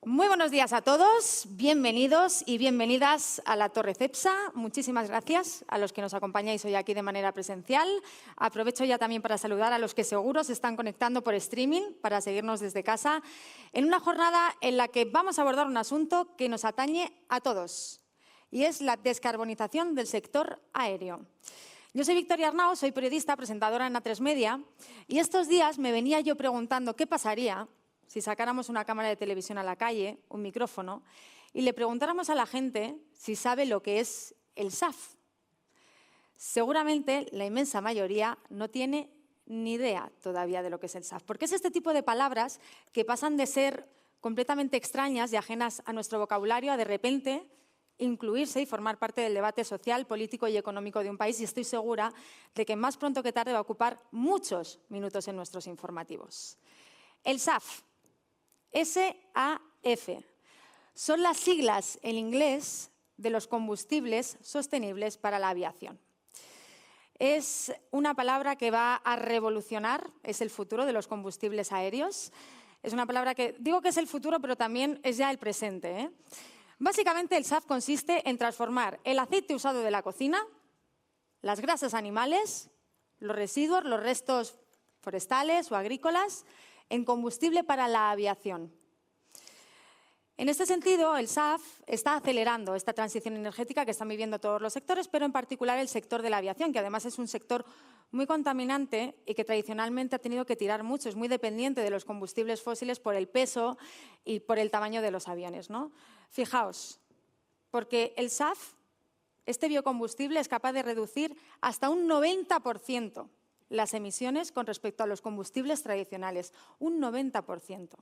Muy buenos días a todos, bienvenidos y bienvenidas a la Torre Cepsa. Muchísimas gracias a los que nos acompañáis hoy aquí de manera presencial. Aprovecho ya también para saludar a los que seguro se están conectando por streaming para seguirnos desde casa en una jornada en la que vamos a abordar un asunto que nos atañe a todos y es la descarbonización del sector aéreo. Yo soy Victoria Arnao, soy periodista, presentadora en A3 Media y estos días me venía yo preguntando qué pasaría si sacáramos una cámara de televisión a la calle, un micrófono, y le preguntáramos a la gente si sabe lo que es el SAF. Seguramente la inmensa mayoría no tiene ni idea todavía de lo que es el SAF, porque es este tipo de palabras que pasan de ser completamente extrañas y ajenas a nuestro vocabulario a de repente incluirse y formar parte del debate social, político y económico de un país, y estoy segura de que más pronto que tarde va a ocupar muchos minutos en nuestros informativos. El SAF. SAF. Son las siglas en inglés de los combustibles sostenibles para la aviación. Es una palabra que va a revolucionar, es el futuro de los combustibles aéreos. Es una palabra que digo que es el futuro, pero también es ya el presente, ¿eh? Básicamente el SAF consiste en transformar el aceite usado de la cocina, las grasas animales, los residuos, los restos forestales o agrícolas, en combustible para la aviación. En este sentido, el SAF está acelerando esta transición energética que están viviendo todos los sectores, pero en particular el sector de la aviación, que además es un sector muy contaminante y que tradicionalmente ha tenido que tirar mucho, es muy dependiente de los combustibles fósiles por el peso y por el tamaño de los aviones, ¿no? Fijaos, porque el SAF, este biocombustible, es capaz de reducir hasta un 90% las emisiones con respecto a los combustibles tradicionales, un 90%.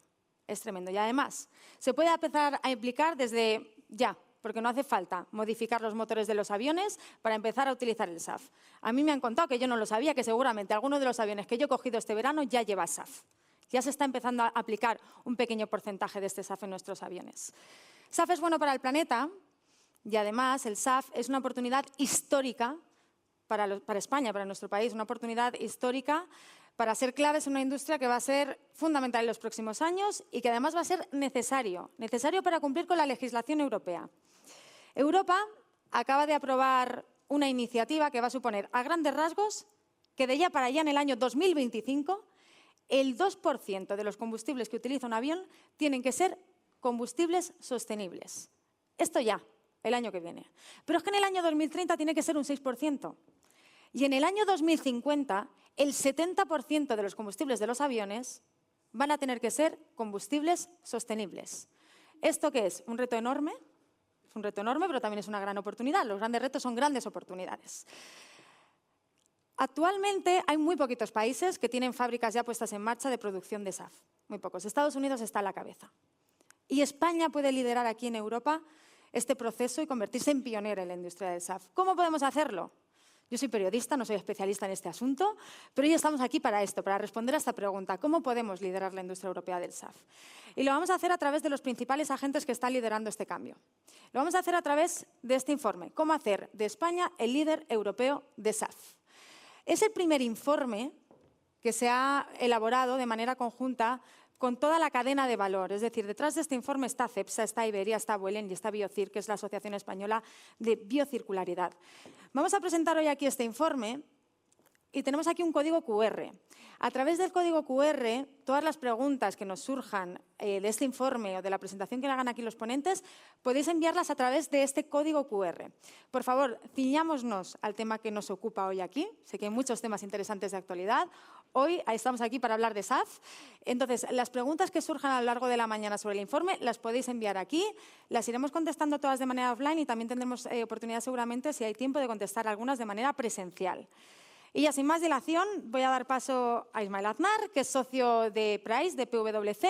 Es tremendo. Y además, se puede empezar a aplicar desde ya, porque no hace falta modificar los motores de los aviones para empezar a utilizar el SAF. A mí me han contado, que yo no lo sabía, que seguramente alguno de los aviones que yo he cogido este verano ya lleva SAF. Ya se está empezando a aplicar un pequeño porcentaje de este SAF en nuestros aviones. SAF es bueno para el planeta y además el SAF es una oportunidad histórica para España, para nuestro país, una oportunidad histórica para ser claves en una industria que va a ser fundamental en los próximos años y que además va a ser necesario para cumplir con la legislación europea. Europa acaba de aprobar una iniciativa que va a suponer, a grandes rasgos, que de ya para allá en el año 2025 el 2% de los combustibles que utiliza un avión tienen que ser combustibles sostenibles. Esto ya, el año que viene. Pero es que en el año 2030 tiene que ser un 6%. Y en el año 2050, el 70% de los combustibles de los aviones van a tener que ser combustibles sostenibles. ¿Esto qué es? ¿Un reto enorme? Es un reto enorme, pero también es una gran oportunidad. Los grandes retos son grandes oportunidades. Actualmente hay muy poquitos países que tienen fábricas ya puestas en marcha de producción de SAF. Muy pocos. Estados Unidos está a la cabeza. Y España puede liderar aquí en Europa este proceso y convertirse en pionera en la industria del SAF. ¿Cómo podemos hacerlo? Yo soy periodista, no soy especialista en este asunto, pero hoy estamos aquí para esto, para responder a esta pregunta. ¿Cómo podemos liderar la industria europea del SAF? Y lo vamos a hacer a través de los principales agentes que están liderando este cambio. Lo vamos a hacer a través de este informe, ¿Cómo hacer de España el líder europeo de SAF? Es el primer informe que se ha elaborado de manera conjunta con toda la cadena de valor. Es decir, detrás de este informe está Cepsa, está Iberia, está Vueling y está Biocir, que es la Asociación Española de Biocircularidad. Vamos a presentar hoy aquí este informe y tenemos aquí un código QR. A través del código QR, todas las preguntas que nos surjan de este informe o de la presentación que le hagan aquí los ponentes, podéis enviarlas a través de este código QR. Por favor, ciñámonos al tema que nos ocupa hoy aquí. Sé que hay muchos temas interesantes de actualidad. Hoy estamos aquí para hablar de SAF. Entonces, las preguntas que surjan a lo largo de la mañana sobre el informe las podéis enviar aquí. Las iremos contestando todas de manera offline y también tendremos oportunidad seguramente, si hay tiempo, de contestar algunas de manera presencial. Y ya sin más dilación, voy a dar paso a Ismael Aznar, que es socio de Price, de PwC,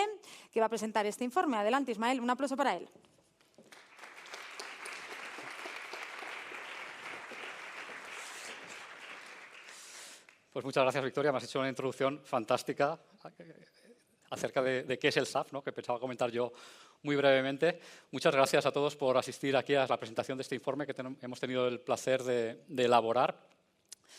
que va a presentar este informe. Adelante, Ismael, un aplauso para él. Pues muchas gracias, Victoria. Me has hecho una introducción fantástica acerca de qué es el SAF, ¿no? Que pensaba comentar yo muy brevemente. Muchas gracias a todos por asistir aquí a la presentación de este informe que hemos tenido el placer de elaborar.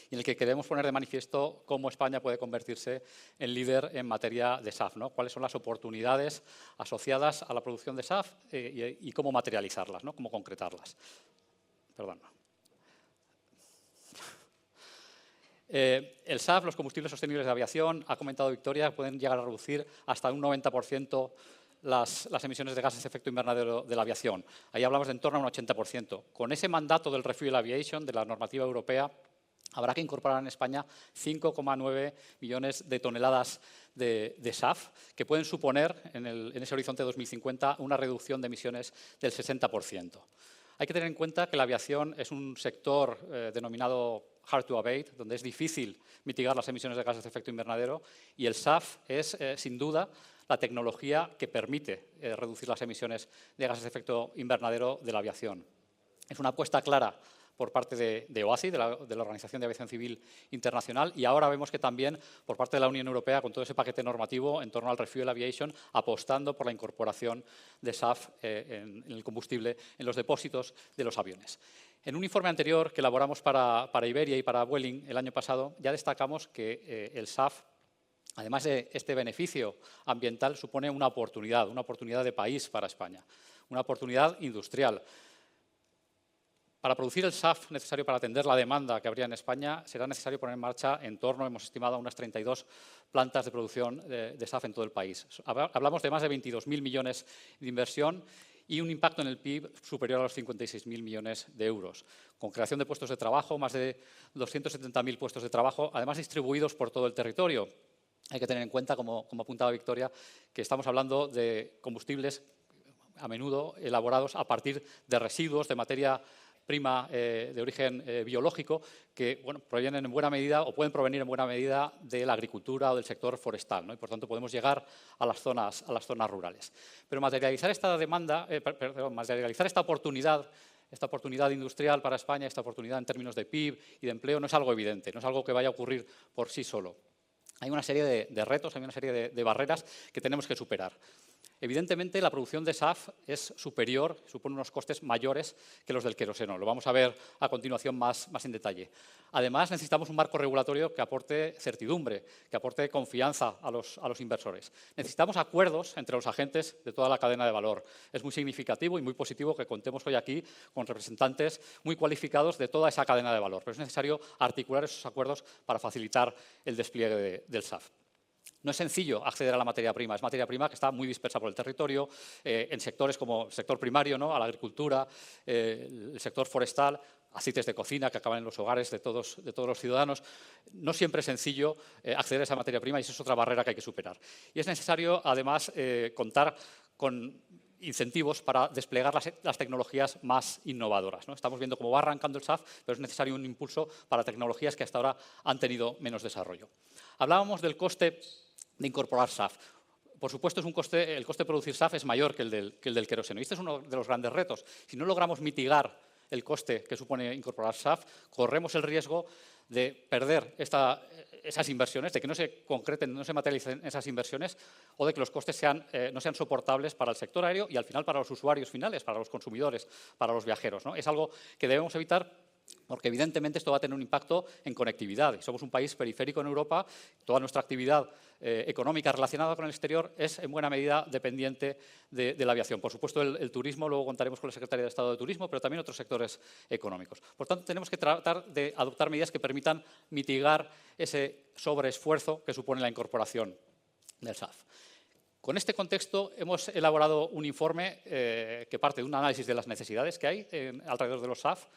y en el que queremos poner de manifiesto cómo España puede convertirse en líder en materia de SAF, ¿no? Cuáles son las oportunidades asociadas a la producción de SAF y cómo materializarlas, ¿no? Cómo concretarlas. Perdón. El SAF, los combustibles sostenibles de aviación, ha comentado Victoria, pueden llegar a reducir hasta un 90% las emisiones de gases de efecto invernadero de la aviación. Ahí hablamos de en torno a un 80%. Con ese mandato del Refuel Aviation, de la normativa europea, habrá que incorporar en España 5,9 millones de toneladas de SAF, que pueden suponer en ese horizonte de 2050 una reducción de emisiones del 60%. Hay que tener en cuenta que la aviación es un sector denominado hard to abate, donde es difícil mitigar las emisiones de gases de efecto invernadero, y el SAF es, sin duda, la tecnología que permite reducir las emisiones de gases de efecto invernadero de la aviación. Es una apuesta clara por parte de OACI, de la Organización de Aviación Civil Internacional, y ahora vemos que también por parte de la Unión Europea, con todo ese paquete normativo en torno al Refuel Aviation, apostando por la incorporación de SAF en el combustible en los depósitos de los aviones. En un informe anterior que elaboramos para Iberia y para Vueling el año pasado, ya destacamos que el SAF, además de este beneficio ambiental, supone una oportunidad de país para España, una oportunidad industrial. Para producir el SAF necesario para atender la demanda que habría en España, será necesario poner en marcha en torno, hemos estimado, a unas 32 plantas de producción de SAF en todo el país. Hablamos de más de 22.000 millones de inversión y un impacto en el PIB superior a los 56.000 millones de euros, con creación de puestos de trabajo, más de 270.000 puestos de trabajo, además distribuidos por todo el territorio. Hay que tener en cuenta, como apuntaba Victoria, que estamos hablando de combustibles a menudo elaborados a partir de residuos de materia prima de origen biológico que provienen en buena medida o pueden provenir en buena medida de la agricultura o del sector forestal, ¿no? Y por tanto podemos llegar a las zonas rurales. Pero materializar esta demanda, materializar esta oportunidad industrial para España, esta oportunidad en términos de PIB y de empleo, no es algo evidente, no es algo que vaya a ocurrir por sí solo. Hay una serie de retos, hay una serie de barreras que tenemos que superar. Evidentemente, la producción de SAF es superior, supone unos costes mayores que los del queroseno. Lo vamos a ver a continuación más en detalle. Además, necesitamos un marco regulatorio que aporte certidumbre, que aporte confianza a los inversores. Necesitamos acuerdos entre los agentes de toda la cadena de valor. Es muy significativo y muy positivo que contemos hoy aquí con representantes muy cualificados de toda esa cadena de valor, pero es necesario articular esos acuerdos para facilitar el despliegue del SAF. No es sencillo acceder a la materia prima, es materia prima que está muy dispersa por el territorio, en sectores como el sector primario, ¿no? A la agricultura, el sector forestal, aceites de cocina que acaban en los hogares de todos los ciudadanos. No siempre es sencillo acceder a esa materia prima y esa es otra barrera que hay que superar. Y es necesario, además, contar con incentivos para desplegar las tecnologías más innovadoras, ¿no? Estamos viendo cómo va arrancando el SAF, pero es necesario un impulso para tecnologías que hasta ahora han tenido menos desarrollo. Hablábamos del coste de incorporar SAF. Por supuesto, el coste de producir SAF es mayor que el del queroseno. Y este es uno de los grandes retos. Si no logramos mitigar el coste que supone incorporar SAF, corremos el riesgo de perder esas inversiones, de que no se concreten, no se materialicen esas inversiones o de que los costes no sean soportables para el sector aéreo y al final para los usuarios finales, para los consumidores, para los viajeros, ¿no? Es algo que debemos evitar porque evidentemente esto va a tener un impacto en conectividad. Somos un país periférico en Europa, toda nuestra actividad económica relacionada con el exterior es en buena medida dependiente de la aviación. Por supuesto, el turismo, luego contaremos con la Secretaría de Estado de Turismo, pero también otros sectores económicos. Por tanto, tenemos que tratar de adoptar medidas que permitan mitigar ese sobreesfuerzo que supone la incorporación del SAF. Con este contexto hemos elaborado un informe que parte de un análisis de las necesidades que hay alrededor de los SAF,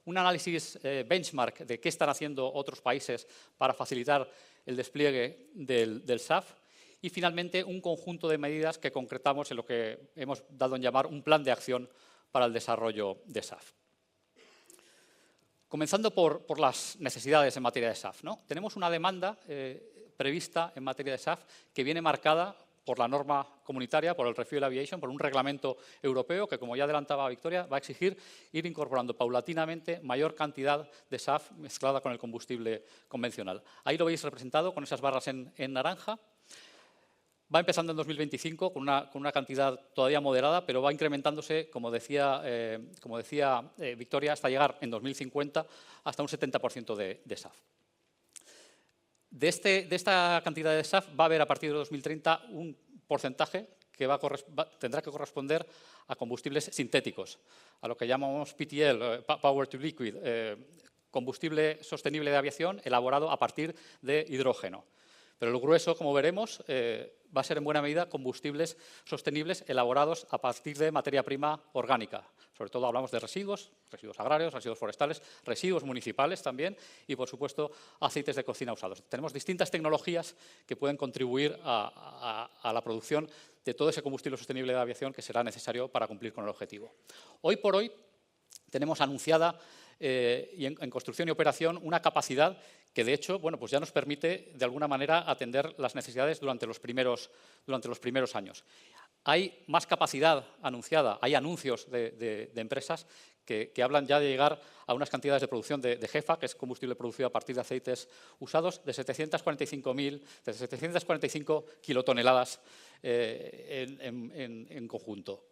un análisis benchmark de qué están haciendo otros países para facilitar el despliegue del SAF y, finalmente, un conjunto de medidas que concretamos en lo que hemos dado en llamar un plan de acción para el desarrollo de SAF. Comenzando por las necesidades en materia de SAF, ¿no? Tenemos una demanda prevista en materia de SAF que viene marcada por la norma comunitaria, por el Refuel Aviation, por un reglamento europeo que, como ya adelantaba Victoria, va a exigir ir incorporando paulatinamente mayor cantidad de SAF mezclada con el combustible convencional. Ahí lo veis representado con esas barras en naranja. Va empezando en 2025 con una cantidad todavía moderada, pero va incrementándose, como decía Victoria, hasta llegar en 2050 hasta un 70% de SAF. De esta cantidad de SAF va a haber a partir de 2030 un porcentaje que tendrá que corresponder a combustibles sintéticos, a lo que llamamos PTL, Power to Liquid, combustible sostenible de aviación elaborado a partir de hidrógeno. Pero el grueso, como veremos, va a ser en buena medida combustibles sostenibles elaborados a partir de materia prima orgánica. Sobre todo hablamos de residuos agrarios, residuos forestales, residuos municipales también y, por supuesto, aceites de cocina usados. Tenemos distintas tecnologías que pueden contribuir a la producción de todo ese combustible sostenible de aviación que será necesario para cumplir con el objetivo. Hoy por hoy tenemos anunciada y en construcción y operación una capacidad que, de hecho, bueno, pues ya nos permite, de alguna manera, atender las necesidades durante los primeros años. Hay más capacidad anunciada, hay anuncios de empresas que hablan ya de llegar a unas cantidades de producción de GEFA, que es combustible producido a partir de aceites usados, de 745 kilotoneladas en conjunto.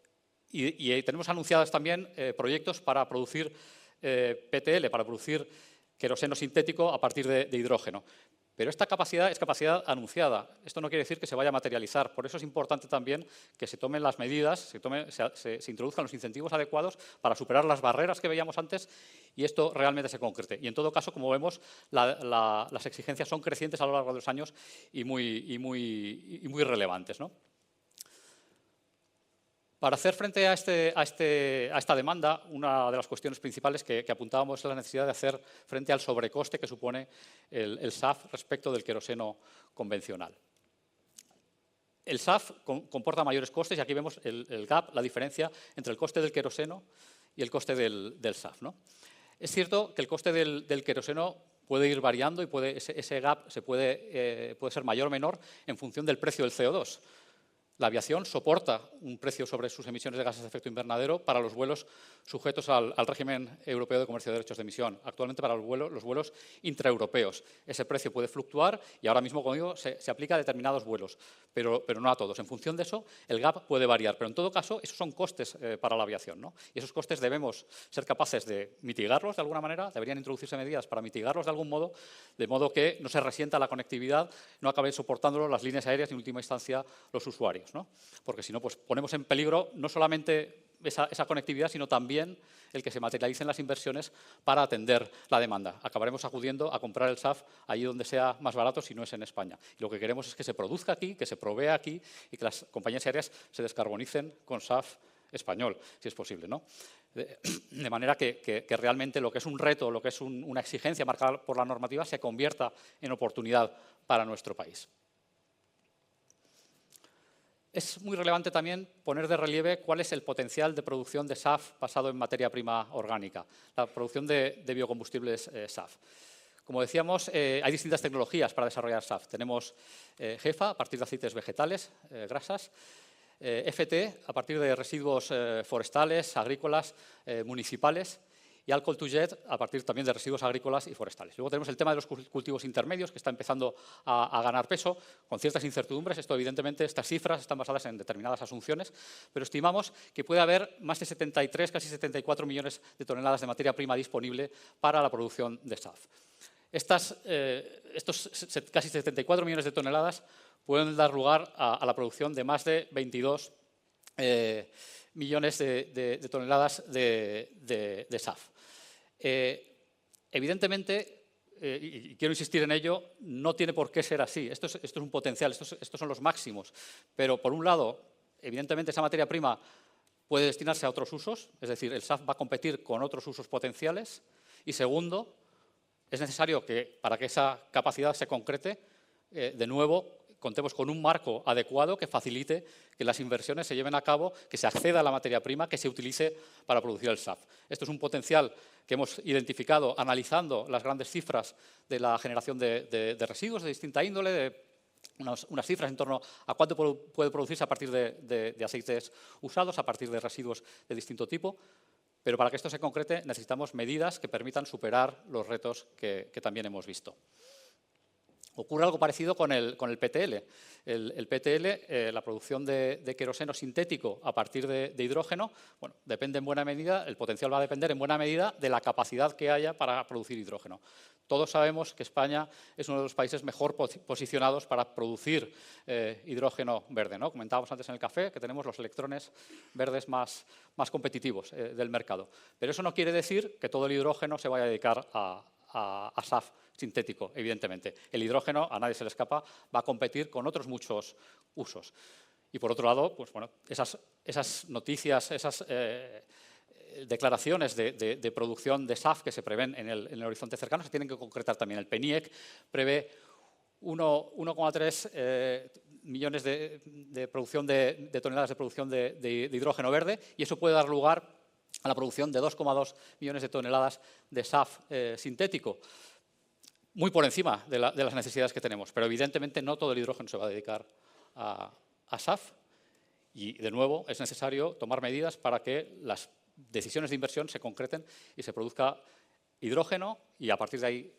Y tenemos anunciadas también proyectos para producir PTL, para producir queroseno sintético a partir de hidrógeno. Pero esta capacidad es capacidad anunciada. Esto no quiere decir que se vaya a materializar. Por eso es importante también que se tomen las medidas, se introduzcan los incentivos adecuados para superar las barreras que veíamos antes y esto realmente se concrete. Y en todo caso, como vemos, las exigencias son crecientes a lo largo de los años y muy relevantes, ¿no? Para hacer frente a esta demanda, una de las cuestiones principales que apuntábamos es la necesidad de hacer frente al sobrecoste que supone el SAF respecto del queroseno convencional. El SAF comporta mayores costes y aquí vemos el gap, la diferencia entre el coste del queroseno y el coste del SAF, ¿no? Es cierto que el coste del queroseno puede ir variando y ese gap puede ser mayor o menor en función del precio del CO2. La aviación soporta un precio sobre sus emisiones de gases de efecto invernadero para los vuelos sujetos al régimen europeo de comercio de derechos de emisión. Actualmente para los vuelos intraeuropeos. Ese precio puede fluctuar y ahora mismo, como digo, se aplica a determinados vuelos, pero no a todos. En función de eso, el gap puede variar, pero en todo caso, esos son costes para la aviación, ¿no? Y esos costes debemos ser capaces de mitigarlos de alguna manera, deberían introducirse medidas para mitigarlos de algún modo, de modo que no se resienta la conectividad, no acaben soportándolo las líneas aéreas y en última instancia los usuarios, ¿no? Porque si no, pues ponemos en peligro no solamente esa conectividad, sino también el que se materialicen las inversiones para atender la demanda. Acabaremos acudiendo a comprar el SAF allí donde sea más barato, si no es en España. Y lo que queremos es que se produzca aquí, que se provea aquí y que las compañías aéreas se descarbonicen con SAF español, si es posible, ¿no? De manera que realmente lo que es un reto, lo que es una exigencia marcada por la normativa, se convierta en oportunidad para nuestro país. Es muy relevante también poner de relieve cuál es el potencial de producción de SAF basado en materia prima orgánica, la producción de biocombustibles SAF. Como decíamos, hay distintas tecnologías para desarrollar SAF. Tenemos GEFA a partir de aceites vegetales, grasas, FT a partir de residuos forestales, agrícolas, municipales, y Alcohol to Jet a partir también de residuos agrícolas y forestales. Luego tenemos el tema de los cultivos intermedios, que está empezando a ganar peso, con ciertas incertidumbres. Esto, evidentemente, estas cifras están basadas en determinadas asunciones, pero estimamos que puede haber más de 73, casi 74 millones de toneladas de materia prima disponible para la producción de SAF. Estos casi 74 millones de toneladas pueden dar lugar a la producción de más de 22 millones de toneladas de SAF. Evidentemente, y quiero insistir en ello, no tiene por qué ser así. Esto es un potencial, estos son los máximos. Pero, por un lado, evidentemente esa materia prima puede destinarse a otros usos, es decir, el SAF va a competir con otros usos potenciales. Y segundo, es necesario que, para que esa capacidad se concrete, de nuevo, contemos con un marco adecuado que facilite que las inversiones se lleven a cabo, que se acceda a la materia prima, que se utilice para producir el SAF. Esto es un potencial que hemos identificado analizando las grandes cifras de la generación de residuos de distinta índole, unas cifras en torno a cuánto puede producirse a partir de aceites usados, a partir de residuos de distinto tipo. Pero para que esto se concrete necesitamos medidas que permitan superar los retos que también hemos visto. Ocurre algo parecido con el PTL. El PTL, la producción de queroseno sintético a partir de hidrógeno, bueno, depende en buena medida, el potencial va a depender en buena medida de la capacidad que haya para producir hidrógeno. Todos sabemos que España es uno de los países mejor posicionados para producir hidrógeno verde, ¿no? Comentábamos antes en el café que tenemos los electrones verdes más competitivos del mercado. Pero eso no quiere decir que todo el hidrógeno se vaya a dedicar a SAF sintético, evidentemente. El hidrógeno, a nadie se le escapa, va a competir con otros muchos usos. Y por otro lado, pues bueno, esas noticias, esas declaraciones de producción de SAF que se prevén en el horizonte cercano se tienen que concretar también. El PNIEC prevé 1,3 millones de producción de toneladas de producción de hidrógeno verde, y eso puede dar lugar a la producción de 2,2 millones de toneladas de SAF sintético, muy por encima de las necesidades que tenemos. Pero evidentemente no todo el hidrógeno se va a dedicar a SAF, y de nuevo es necesario tomar medidas para que las decisiones de inversión se concreten y se produzca hidrógeno y a partir de ahí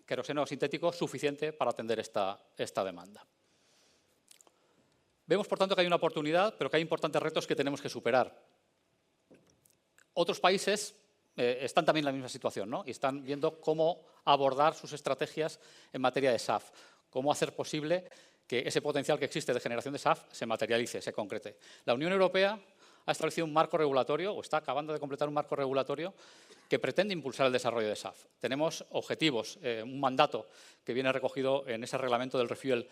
queroseno sintético suficiente para atender esta demanda. Vemos, por tanto, que hay una oportunidad, pero que hay importantes retos que tenemos que superar. Otros países están también en la misma situación, ¿no? Y están viendo cómo abordar sus estrategias en materia de SAF, cómo hacer posible que ese potencial que existe de generación de SAF se materialice, se concrete. La Unión Europea ha establecido un marco regulatorio, o está acabando de completar un marco regulatorio, que pretende impulsar el desarrollo de SAF. Tenemos objetivos, un mandato que viene recogido en ese reglamento del Refuel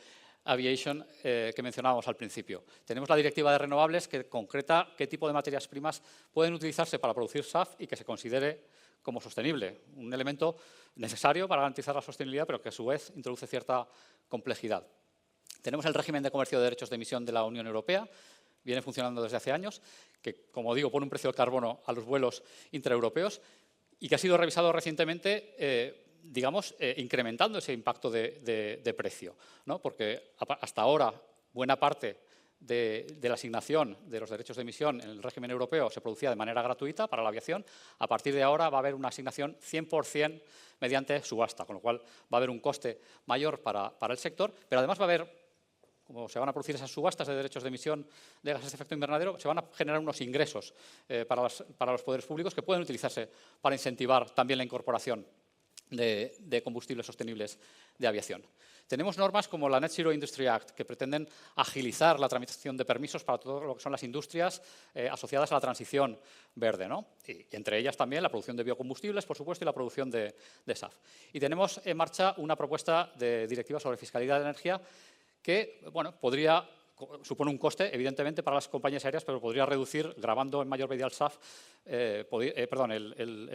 Aviation que mencionábamos al principio. Tenemos la Directiva de Renovables que concreta qué tipo de materias primas pueden utilizarse para producir SAF y que se considere como sostenible, un elemento necesario para garantizar la sostenibilidad, pero que a su vez introduce cierta complejidad. Tenemos el régimen de comercio de derechos de emisión de la Unión Europea, viene funcionando desde hace años, que, como digo, pone un precio del carbono a los vuelos intraeuropeos y que ha sido revisado recientemente, incrementando ese impacto de precio, ¿no? Porque hasta ahora buena parte de la asignación de los derechos de emisión en el régimen europeo se producía de manera gratuita para la aviación. A partir de ahora va a haber una asignación 100% mediante subasta, con lo cual va a haber un coste mayor para el sector, pero además va a haber, como se van a producir esas subastas de derechos de emisión de gases de efecto invernadero, se van a generar unos ingresos para los poderes públicos que pueden utilizarse para incentivar también la incorporación de combustibles sostenibles de aviación. Tenemos normas como la Net Zero Industry Act que pretenden agilizar la tramitación de permisos para todo lo que son las industrias asociadas a la transición verde, ¿no? Y entre ellas también la producción de biocombustibles, por supuesto, y la producción de SAF. Y tenemos en marcha una propuesta de directiva sobre fiscalidad de energía que, bueno, supone un coste, evidentemente, para las compañías aéreas, pero podría reducir, gravando en mayor medida el SAF, el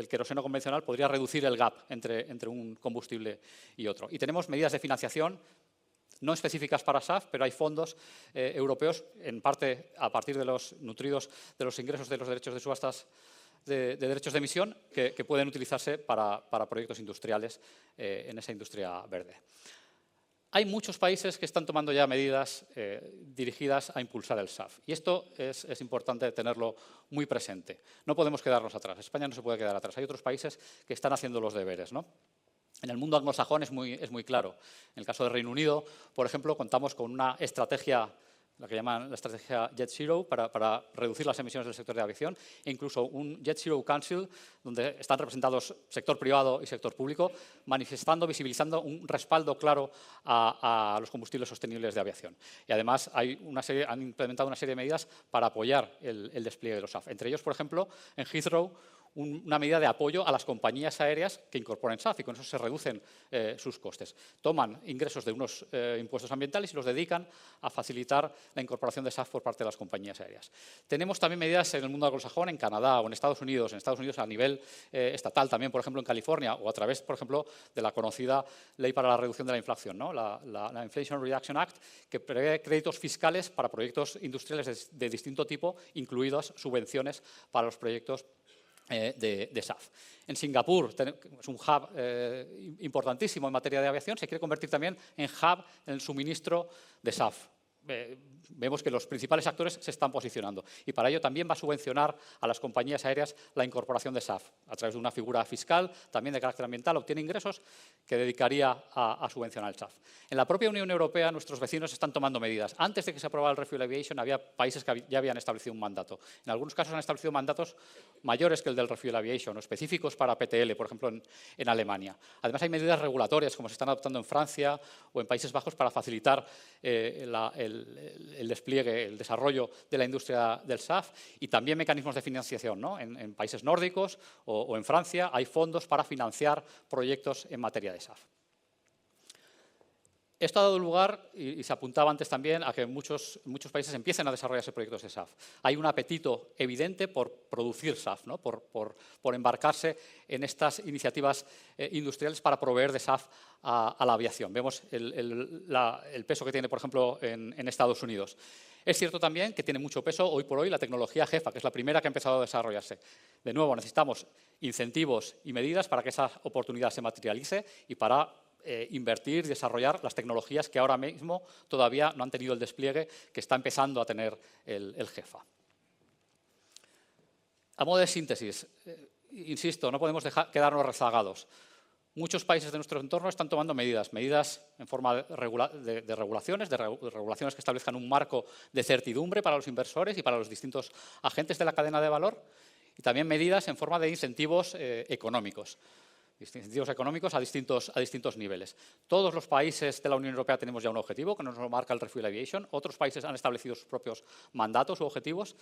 queroseno convencional, podría reducir el gap entre un combustible y otro. Y tenemos medidas de financiación no específicas para SAF, pero hay fondos europeos, en parte a partir de los nutridos de los ingresos de los derechos de subastas de derechos de emisión, que pueden utilizarse para proyectos industriales en esa industria verde. Hay muchos países que están tomando ya medidas dirigidas a impulsar el SAF. Y esto es importante tenerlo muy presente. No podemos quedarnos atrás. España no se puede quedar atrás. Hay otros países que están haciendo los deberes, ¿no? En el mundo anglosajón es muy claro. En el caso del Reino Unido, por ejemplo, contamos con una estrategia, la que llaman la estrategia Jet Zero, para reducir las emisiones del sector de aviación, e incluso un Jet Zero Council, donde están representados sector privado y sector público, manifestando, visibilizando un respaldo claro a los combustibles sostenibles de aviación. Y además han implementado una serie de medidas para apoyar el despliegue de los SAF. Entre ellos, por ejemplo, en Heathrow, una medida de apoyo a las compañías aéreas que incorporen SAF y con eso se reducen sus costes. Toman ingresos de unos impuestos ambientales y los dedican a facilitar la incorporación de SAF por parte de las compañías aéreas. Tenemos también medidas en el mundo anglosajón, en Canadá o en Estados Unidos a nivel estatal también, por ejemplo, en California, o a través, por ejemplo, de la conocida Ley para la Reducción de la Inflación, ¿no? la Inflation Reduction Act, que prevé créditos fiscales para proyectos industriales de distinto tipo, incluidas subvenciones para los proyectos de SAF. En Singapur es un hub importantísimo en materia de aviación, se quiere convertir también en hub en el suministro de SAF. vemos que los principales actores se están posicionando. Y para ello también va a subvencionar a las compañías aéreas la incorporación de SAF. A través de una figura fiscal, también de carácter ambiental, obtiene ingresos que dedicaría a subvencionar el SAF. En la propia Unión Europea, nuestros vecinos están tomando medidas. Antes de que se aprobara el Refuel Aviation, había países que ya habían establecido un mandato. En algunos casos han establecido mandatos mayores que el del Refuel Aviation, o específicos para PTL, por ejemplo, en Alemania. Además, hay medidas regulatorias, como se están adoptando en Francia o en Países Bajos, para facilitar el despliegue, el desarrollo de la industria del SAF, y también mecanismos de financiación, ¿no? En países nórdicos o en Francia hay fondos para financiar proyectos en materia de SAF. Esto ha dado lugar, y se apuntaba antes también, a que muchos países empiecen a desarrollarse proyectos de SAF. Hay un apetito evidente por producir SAF, ¿no? por embarcarse en estas iniciativas industriales para proveer de SAF a la aviación. Vemos el peso que tiene, por ejemplo, en Estados Unidos. Es cierto también que tiene mucho peso hoy por hoy la tecnología JEFA, que es la primera que ha empezado a desarrollarse. De nuevo, necesitamos incentivos y medidas para que esa oportunidad se materialice y para invertir y desarrollar las tecnologías que ahora mismo todavía no han tenido el despliegue que está empezando a tener el JEFA. A modo de síntesis, insisto, no podemos quedarnos rezagados. Muchos países de nuestro entorno están tomando medidas en forma de regulaciones que establezcan un marco de certidumbre para los inversores y para los distintos agentes de la cadena de valor, y también medidas en forma de incentivos económicos. Incentivos económicos a distintos niveles. Todos los países de la Unión Europea tenemos ya un objetivo que nos lo marca el Refuel Aviation. Otros países han establecido sus propios mandatos u objetivos,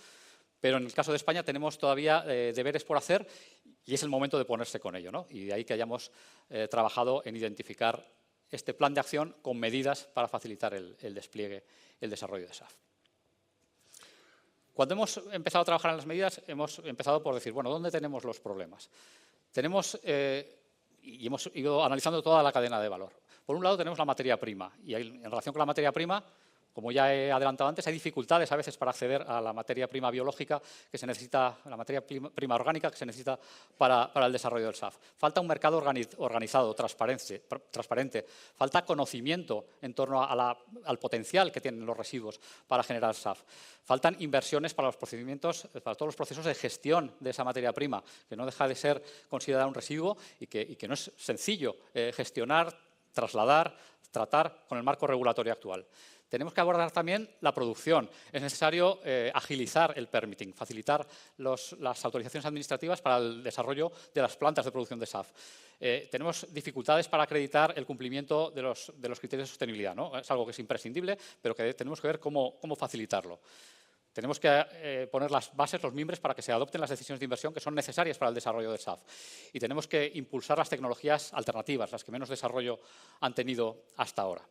pero en el caso de España tenemos todavía deberes por hacer y es el momento de ponerse con ello, ¿no? Y de ahí que hayamos trabajado en identificar este plan de acción con medidas para facilitar el despliegue, el desarrollo de SAF. Cuando hemos empezado a trabajar en las medidas, hemos empezado por decir, bueno, ¿dónde tenemos los problemas? Y hemos ido analizando toda la cadena de valor. Por un lado tenemos la materia prima, y en relación con la materia prima, como ya he adelantado antes, hay dificultades a veces para acceder a la materia prima biológica que se necesita, la materia prima orgánica que se necesita para el desarrollo del SAF. Falta un mercado organizado, transparente. Falta conocimiento en torno al potencial que tienen los residuos para generar SAF. Faltan inversiones para para todos los procesos de gestión de esa materia prima, que no deja de ser considerada un residuo y que no es sencillo gestionar, trasladar, tratar con el marco regulatorio actual. Tenemos que abordar también la producción. Es necesario agilizar el permitting, facilitar las autorizaciones administrativas para el desarrollo de las plantas de producción de SAF. Tenemos dificultades para acreditar el cumplimiento de los criterios de sostenibilidad, ¿no? Es algo que es imprescindible, pero que tenemos que ver cómo facilitarlo. Tenemos que poner las bases, los mimbres, para que se adopten las decisiones de inversión que son necesarias para el desarrollo del SAF. Y tenemos que impulsar las tecnologías alternativas, las que menos desarrollo han tenido hasta ahora.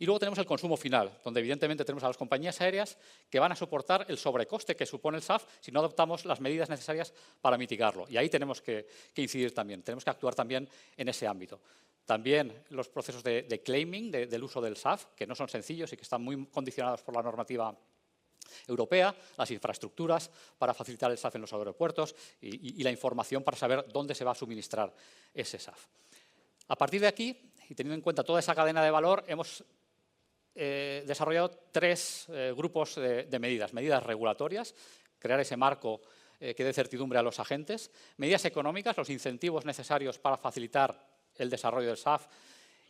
Y luego tenemos el consumo final, donde evidentemente tenemos a las compañías aéreas que van a soportar el sobrecoste que supone el SAF si no adoptamos las medidas necesarias para mitigarlo. Y ahí tenemos que incidir también, tenemos que actuar también en ese ámbito. También los procesos de claiming del uso del SAF, que no son sencillos y que están muy condicionados por la normativa europea, las infraestructuras para facilitar el SAF en los aeropuertos y la información para saber dónde se va a suministrar ese SAF. A partir de aquí, y teniendo en cuenta toda esa cadena de valor, hemos desarrollado tres grupos de medidas regulatorias, crear ese marco que dé certidumbre a los agentes, medidas económicas, los incentivos necesarios para facilitar el desarrollo del SAF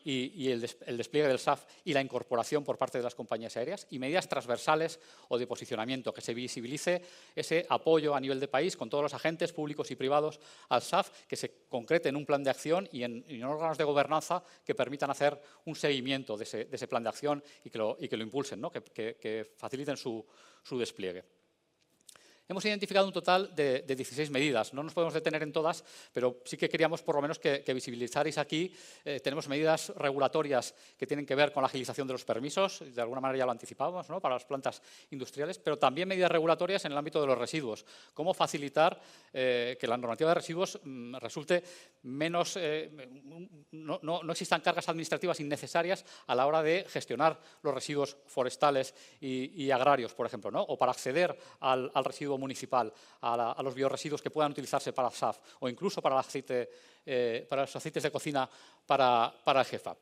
y el despliegue del SAF y la incorporación por parte de las compañías aéreas, y medidas transversales o de posicionamiento, que se visibilice ese apoyo a nivel de país con todos los agentes públicos y privados al SAF, que se concrete en un plan de acción y en órganos de gobernanza que permitan hacer un seguimiento de ese plan de acción y que lo impulsen, ¿no? que faciliten su despliegue. Hemos identificado un total de 16 medidas. No nos podemos detener en todas, pero sí que queríamos por lo menos que visibilizarais aquí. Tenemos medidas regulatorias que tienen que ver con la agilización de los permisos, de alguna manera ya lo anticipábamos, ¿no? Para las plantas industriales, pero también medidas regulatorias en el ámbito de los residuos. Cómo facilitar que la normativa de residuos resulte menos, no existan cargas administrativas innecesarias a la hora de gestionar los residuos forestales y agrarios, por ejemplo, ¿no? O para acceder al residuo municipal, a los biorresiduos que puedan utilizarse para SAF o incluso para los aceites de cocina para el JEFA.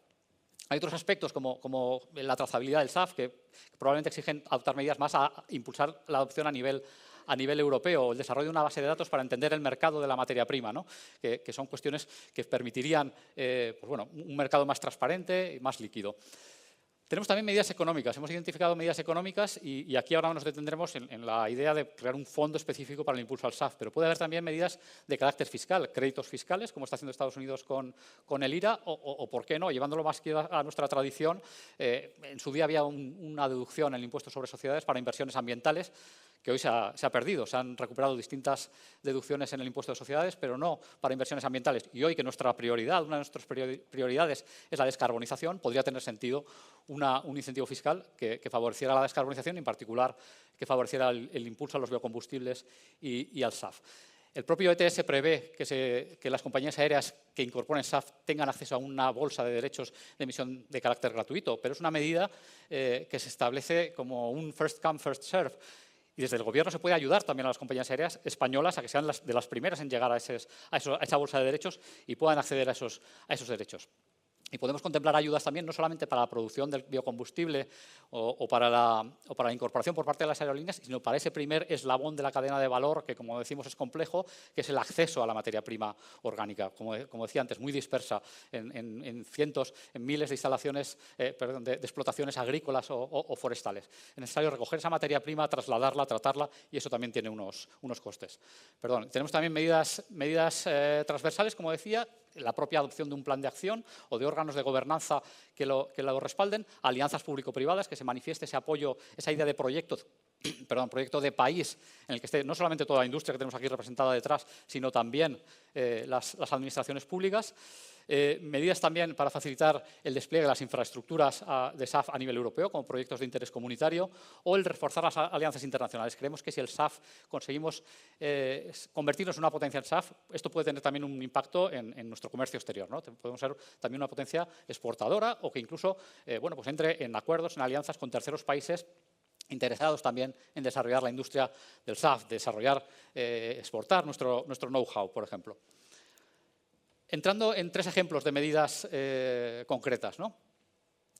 Hay otros aspectos como la trazabilidad del SAF que probablemente exigen adoptar medidas más a impulsar la adopción a nivel europeo, o el desarrollo de una base de datos para entender el mercado de la materia prima, ¿no? que son cuestiones que permitirían pues bueno, un mercado más transparente y más líquido. Tenemos también medidas económicas. Hemos identificado medidas económicas y aquí ahora nos detendremos en la idea de crear un fondo específico para el impulso al SAF. Pero puede haber también medidas de carácter fiscal, créditos fiscales, como está haciendo Estados Unidos con el IRA, o ¿por qué no? Llevándolo más que a nuestra tradición, en su día había una deducción en el impuesto sobre sociedades para inversiones ambientales, que hoy se ha perdido. Se han recuperado distintas deducciones en el impuesto de sociedades, pero no para inversiones ambientales. Y hoy que nuestra prioridad, una de nuestras prioridades es la descarbonización, podría tener sentido un incentivo fiscal que favoreciera la descarbonización y, en particular, que favoreciera el impulso a los biocombustibles y al SAF. El propio ETS prevé que las compañías aéreas que incorporen SAF tengan acceso a una bolsa de derechos de emisión de carácter gratuito, pero es una medida que se establece como un first come, first serve. Y desde el Gobierno se puede ayudar también a las compañías aéreas españolas a que sean de las primeras en llegar a esa bolsa de derechos y puedan acceder a esos derechos. Y podemos contemplar ayudas también, no solamente para la producción del biocombustible o para la incorporación por parte de las aerolíneas, sino para ese primer eslabón de la cadena de valor que, como decimos, es complejo, que es el acceso a la materia prima orgánica. Como decía antes, muy dispersa en cientos, en miles de instalaciones, de explotaciones agrícolas o forestales. Es necesario recoger esa materia prima, trasladarla, tratarla, y eso también tiene unos costes. Tenemos también medidas transversales, como decía, la propia adopción de un plan de acción o de órganos de gobernanza que lo respalden, alianzas público-privadas, que se manifieste ese apoyo, esa idea de proyecto de país en el que esté no solamente toda la industria que tenemos aquí representada detrás, sino también las administraciones públicas. Medidas también para facilitar el despliegue de las infraestructuras de SAF a nivel europeo, como proyectos de interés comunitario, o el reforzar las alianzas internacionales. Creemos que si el SAF conseguimos convertirnos en una potencia en SAF, esto puede tener también un impacto en nuestro comercio exterior, ¿no? Podemos ser también una potencia exportadora o que incluso pues entre en acuerdos, en alianzas con terceros países interesados también en desarrollar la industria del SAF, exportar nuestro know-how, por ejemplo. Entrando en tres ejemplos de medidas concretas, ¿no?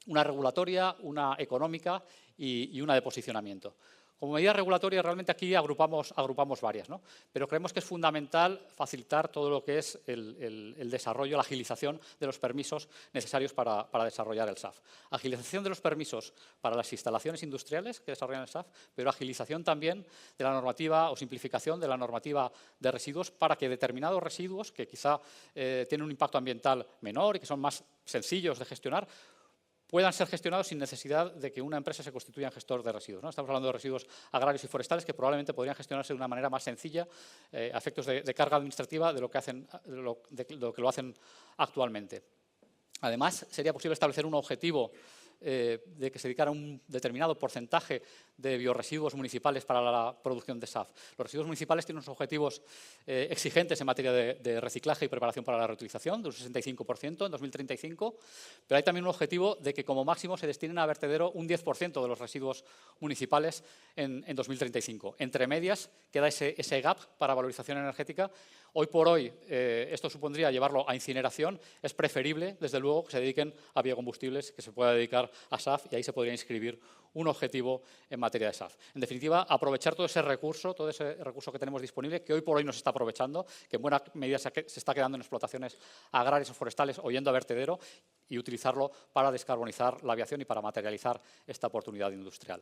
Una regulatoria, una económica y una de posicionamiento. Como medida regulatoria, realmente aquí agrupamos varias, ¿no? Pero creemos que es fundamental facilitar todo lo que es el desarrollo, la agilización de los permisos necesarios para desarrollar el SAF. Agilización de los permisos para las instalaciones industriales que desarrollan el SAF, pero agilización también de la normativa o simplificación de la normativa de residuos para que determinados residuos que quizá tienen un impacto ambiental menor y que son más sencillos de gestionar, puedan ser gestionados sin necesidad de que una empresa se constituya en gestor de residuos, ¿no? Estamos hablando de residuos agrarios y forestales que probablemente podrían gestionarse de una manera más sencilla a efectos de carga administrativa de lo que lo hacen actualmente. Además, sería posible establecer un objetivo de que se dedicara un determinado porcentaje de biorresiduos municipales para la producción de SAF. Los residuos municipales tienen unos objetivos exigentes en materia de reciclaje y preparación para la reutilización, de un 65% en 2035, pero hay también un objetivo de que como máximo se destinen a vertedero un 10% de los residuos municipales en 2035. Entre medias queda ese gap para valorización energética. Hoy por hoy esto supondría llevarlo a incineración. Es preferible, desde luego, que se dediquen a biocombustibles, que se pueda dedicar a SAF, y ahí se podría inscribir un objetivo en materia de SAF. En definitiva, aprovechar todo ese recurso que tenemos disponible, que hoy por hoy no se está aprovechando, que en buena medida se está quedando en explotaciones agrarias o forestales o yendo a vertedero, y utilizarlo para descarbonizar la aviación y para materializar esta oportunidad industrial.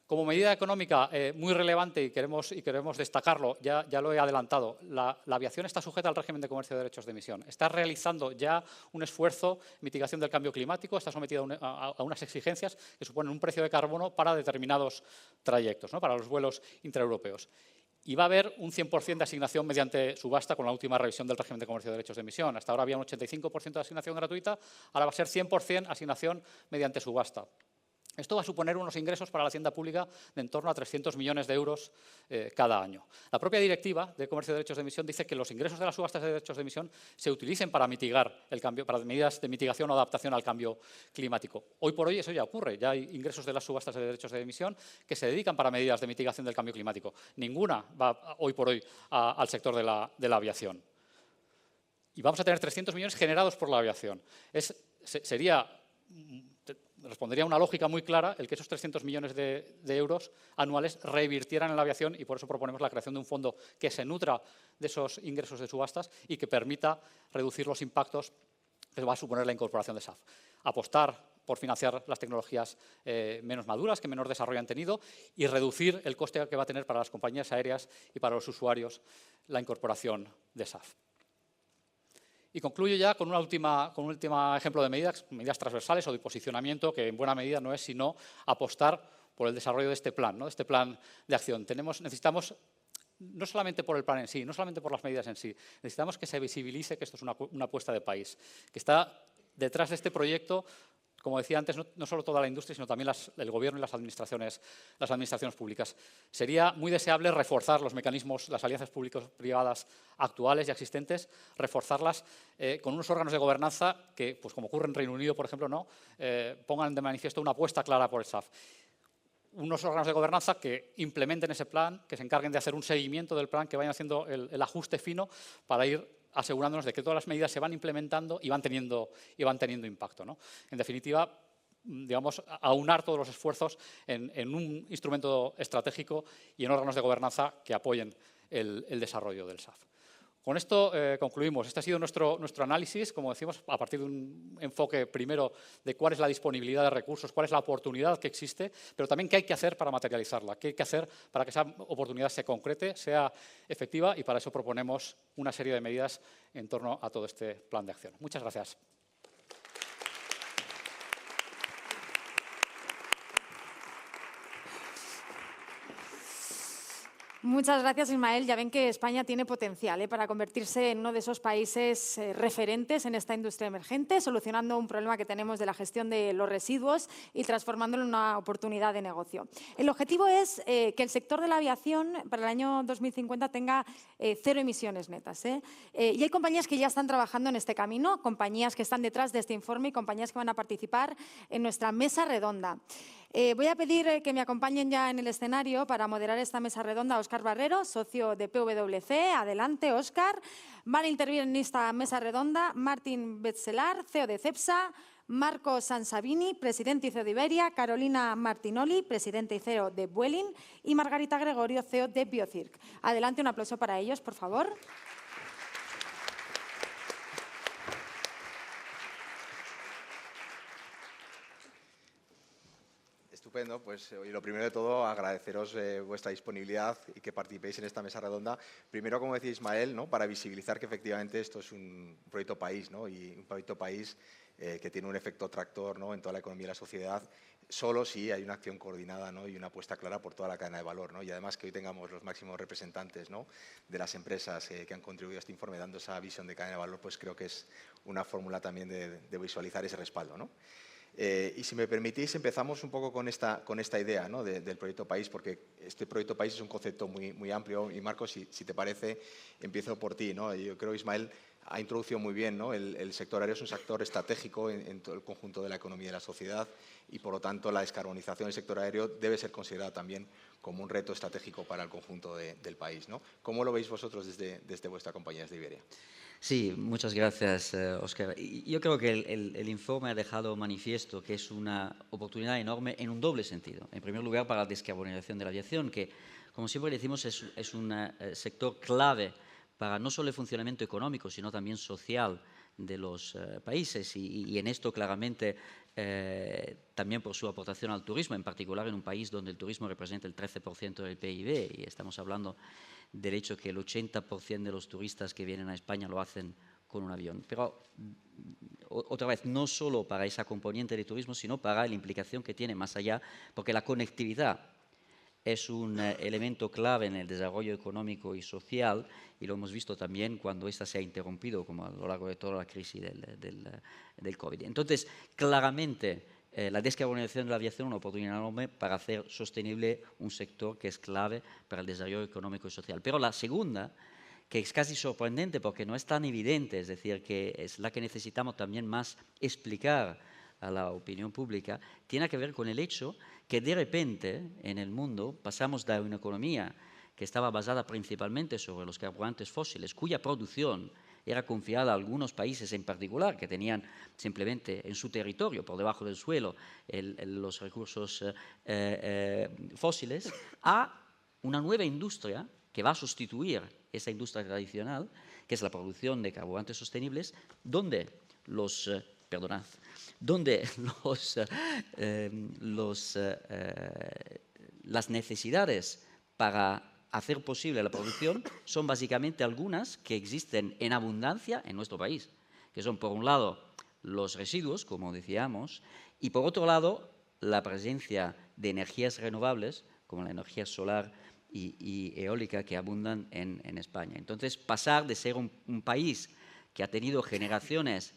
Como medida económica muy relevante y queremos destacarlo, ya lo he adelantado, la aviación está sujeta al régimen de comercio de derechos de emisión. Está realizando ya un esfuerzo de mitigación del cambio climático, está sometida a unas exigencias que suponen un precio de carbono para determinados trayectos, ¿no? Para los vuelos intraeuropeos. Y va a haber un 100% de asignación mediante subasta con la última revisión del régimen de comercio de derechos de emisión. Hasta ahora había un 85% de asignación gratuita, ahora va a ser 100% asignación mediante subasta. Esto va a suponer unos ingresos para la hacienda pública de en torno a 300 millones de euros cada año. La propia Directiva de Comercio de Derechos de Emisión dice que los ingresos de las subastas de derechos de emisión se utilicen para mitigar el cambio, para medidas de mitigación o adaptación al cambio climático. Hoy por hoy eso ya ocurre, ya hay ingresos de las subastas de derechos de emisión que se dedican para medidas de mitigación del cambio climático. Ninguna va hoy por hoy al sector de la aviación. Y vamos a tener 300 millones generados por la aviación. Sería respondería a una lógica muy clara el que esos 300 millones de euros anuales revirtieran en la aviación, y por eso proponemos la creación de un fondo que se nutra de esos ingresos de subastas y que permita reducir los impactos que va a suponer la incorporación de SAF. Apostar por financiar las tecnologías menos maduras, que menor desarrollo han tenido, y reducir el coste que va a tener para las compañías aéreas y para los usuarios la incorporación de SAF. Y concluyo ya con un último ejemplo de medidas transversales o de posicionamiento, que en buena medida no es sino apostar por el desarrollo de este plan, ¿no? De este plan de acción. Necesitamos, no solamente por el plan en sí, no solamente por las medidas en sí, necesitamos que se visibilice que esto es una apuesta de país, que está detrás de este proyecto, como decía antes, no solo toda la industria, sino también el Gobierno y las administraciones públicas. Sería muy deseable reforzar los mecanismos, las alianzas público-privadas actuales y existentes, reforzarlas con unos órganos de gobernanza que, pues como ocurre en Reino Unido, por ejemplo, pongan de manifiesto una apuesta clara por el SAF. Unos órganos de gobernanza que implementen ese plan, que se encarguen de hacer un seguimiento del plan, que vayan haciendo el ajuste fino para ir asegurándonos de que todas las medidas se van implementando y van teniendo impacto, ¿no? En definitiva, digamos, aunar todos los esfuerzos en un instrumento estratégico y en órganos de gobernanza que apoyen el desarrollo del SAF. Con esto concluimos. Este ha sido nuestro análisis, como decimos, a partir de un enfoque primero de cuál es la disponibilidad de recursos, cuál es la oportunidad que existe, pero también qué hay que hacer para materializarla, qué hay que hacer para que esa oportunidad se concrete, sea efectiva, y para eso proponemos una serie de medidas en torno a todo este plan de acción. Muchas gracias. Muchas gracias, Ismael. Ya ven que España tiene potencial para convertirse en uno de esos países referentes en esta industria emergente, solucionando un problema que tenemos de la gestión de los residuos y transformándolo en una oportunidad de negocio. El objetivo es que el sector de la aviación para el año 2050 tenga 0 emisiones netas. Y hay compañías que ya están trabajando en este camino, compañías que están detrás de este informe y compañías que van a participar en nuestra mesa redonda. Voy a pedir que me acompañen ya en el escenario para moderar esta mesa redonda a Óscar Barrero, socio de PwC. Adelante, Óscar. Van a intervenir en esta mesa redonda Martín Betzelar, CEO de Cepsa, Marco Sansavini, presidente y CEO de Iberia, Carolina Martinoli, presidente y CEO de Vueling, y Margarita Gregorio, CEO de Biocirc. Adelante, un aplauso para ellos, por favor. Estupendo, pues y lo primero de todo agradeceros vuestra disponibilidad y que participéis en esta mesa redonda. Primero, como decía Ismael, ¿no? Para visibilizar que efectivamente esto es un proyecto país, ¿no? Y un proyecto país que tiene un efecto tractor, ¿no? En toda la economía y la sociedad, solo si hay una acción coordinada, ¿no? Y una apuesta clara por toda la cadena de valor, ¿no? Y además que hoy tengamos los máximos representantes, ¿no? De las empresas que han contribuido a este informe dando esa visión de cadena de valor, pues creo que es una fórmula también de visualizar ese respaldo, ¿no? Y si me permitís, empezamos un poco con esta idea, ¿no? del proyecto país, porque este proyecto país es un concepto muy amplio. Y Marcos, si te parece, empiezo por ti, ¿no? Yo creo que Ismael ha introducido muy bien, ¿no? El sector aéreo es un sector estratégico en todo el conjunto de la economía y la sociedad, y por lo tanto la descarbonización del sector aéreo debe ser considerada también como un reto estratégico para el conjunto del país, ¿no? ¿Cómo lo veis vosotros desde vuestra compañía, desde Iberia? Sí, muchas gracias, Óscar. Yo creo que el informe ha dejado manifiesto que es una oportunidad enorme en un doble sentido. En primer lugar, para la descarbonización de la aviación, que, como siempre decimos, es un sector clave para no solo el funcionamiento económico, sino también social de los países. Y en esto, claramente, también por su aportación al turismo, en particular en un país donde el turismo representa el 13% del PIB, y estamos hablando del hecho que el 80% de los turistas que vienen a España lo hacen con un avión. Pero, otra vez, no solo para esa componente de turismo, sino para la implicación que tiene más allá, porque la conectividad es un elemento clave en el desarrollo económico y social, y lo hemos visto también cuando esta se ha interrumpido, como a lo largo de toda la crisis del COVID. Entonces, claramente, la descarbonización de la aviación es una oportunidad enorme para hacer sostenible un sector que es clave para el desarrollo económico y social. Pero la segunda, que es casi sorprendente porque no es tan evidente, es decir, que es la que necesitamos también más explicar a la opinión pública, tiene que ver con el hecho que de repente en el mundo pasamos de una economía que estaba basada principalmente sobre los carburantes fósiles, cuya producción era confiada a algunos países en particular que tenían simplemente en su territorio, por debajo del suelo, los recursos fósiles, a una nueva industria que va a sustituir esa industria tradicional, que es la producción de carburantes sostenibles, donde las necesidades para hacer posible la producción son básicamente algunas que existen en abundancia en nuestro país, que son, por un lado, los residuos, como decíamos, y por otro lado, la presencia de energías renovables, como la energía solar y eólica, que abundan en España. Entonces, pasar de ser un país que ha tenido generaciones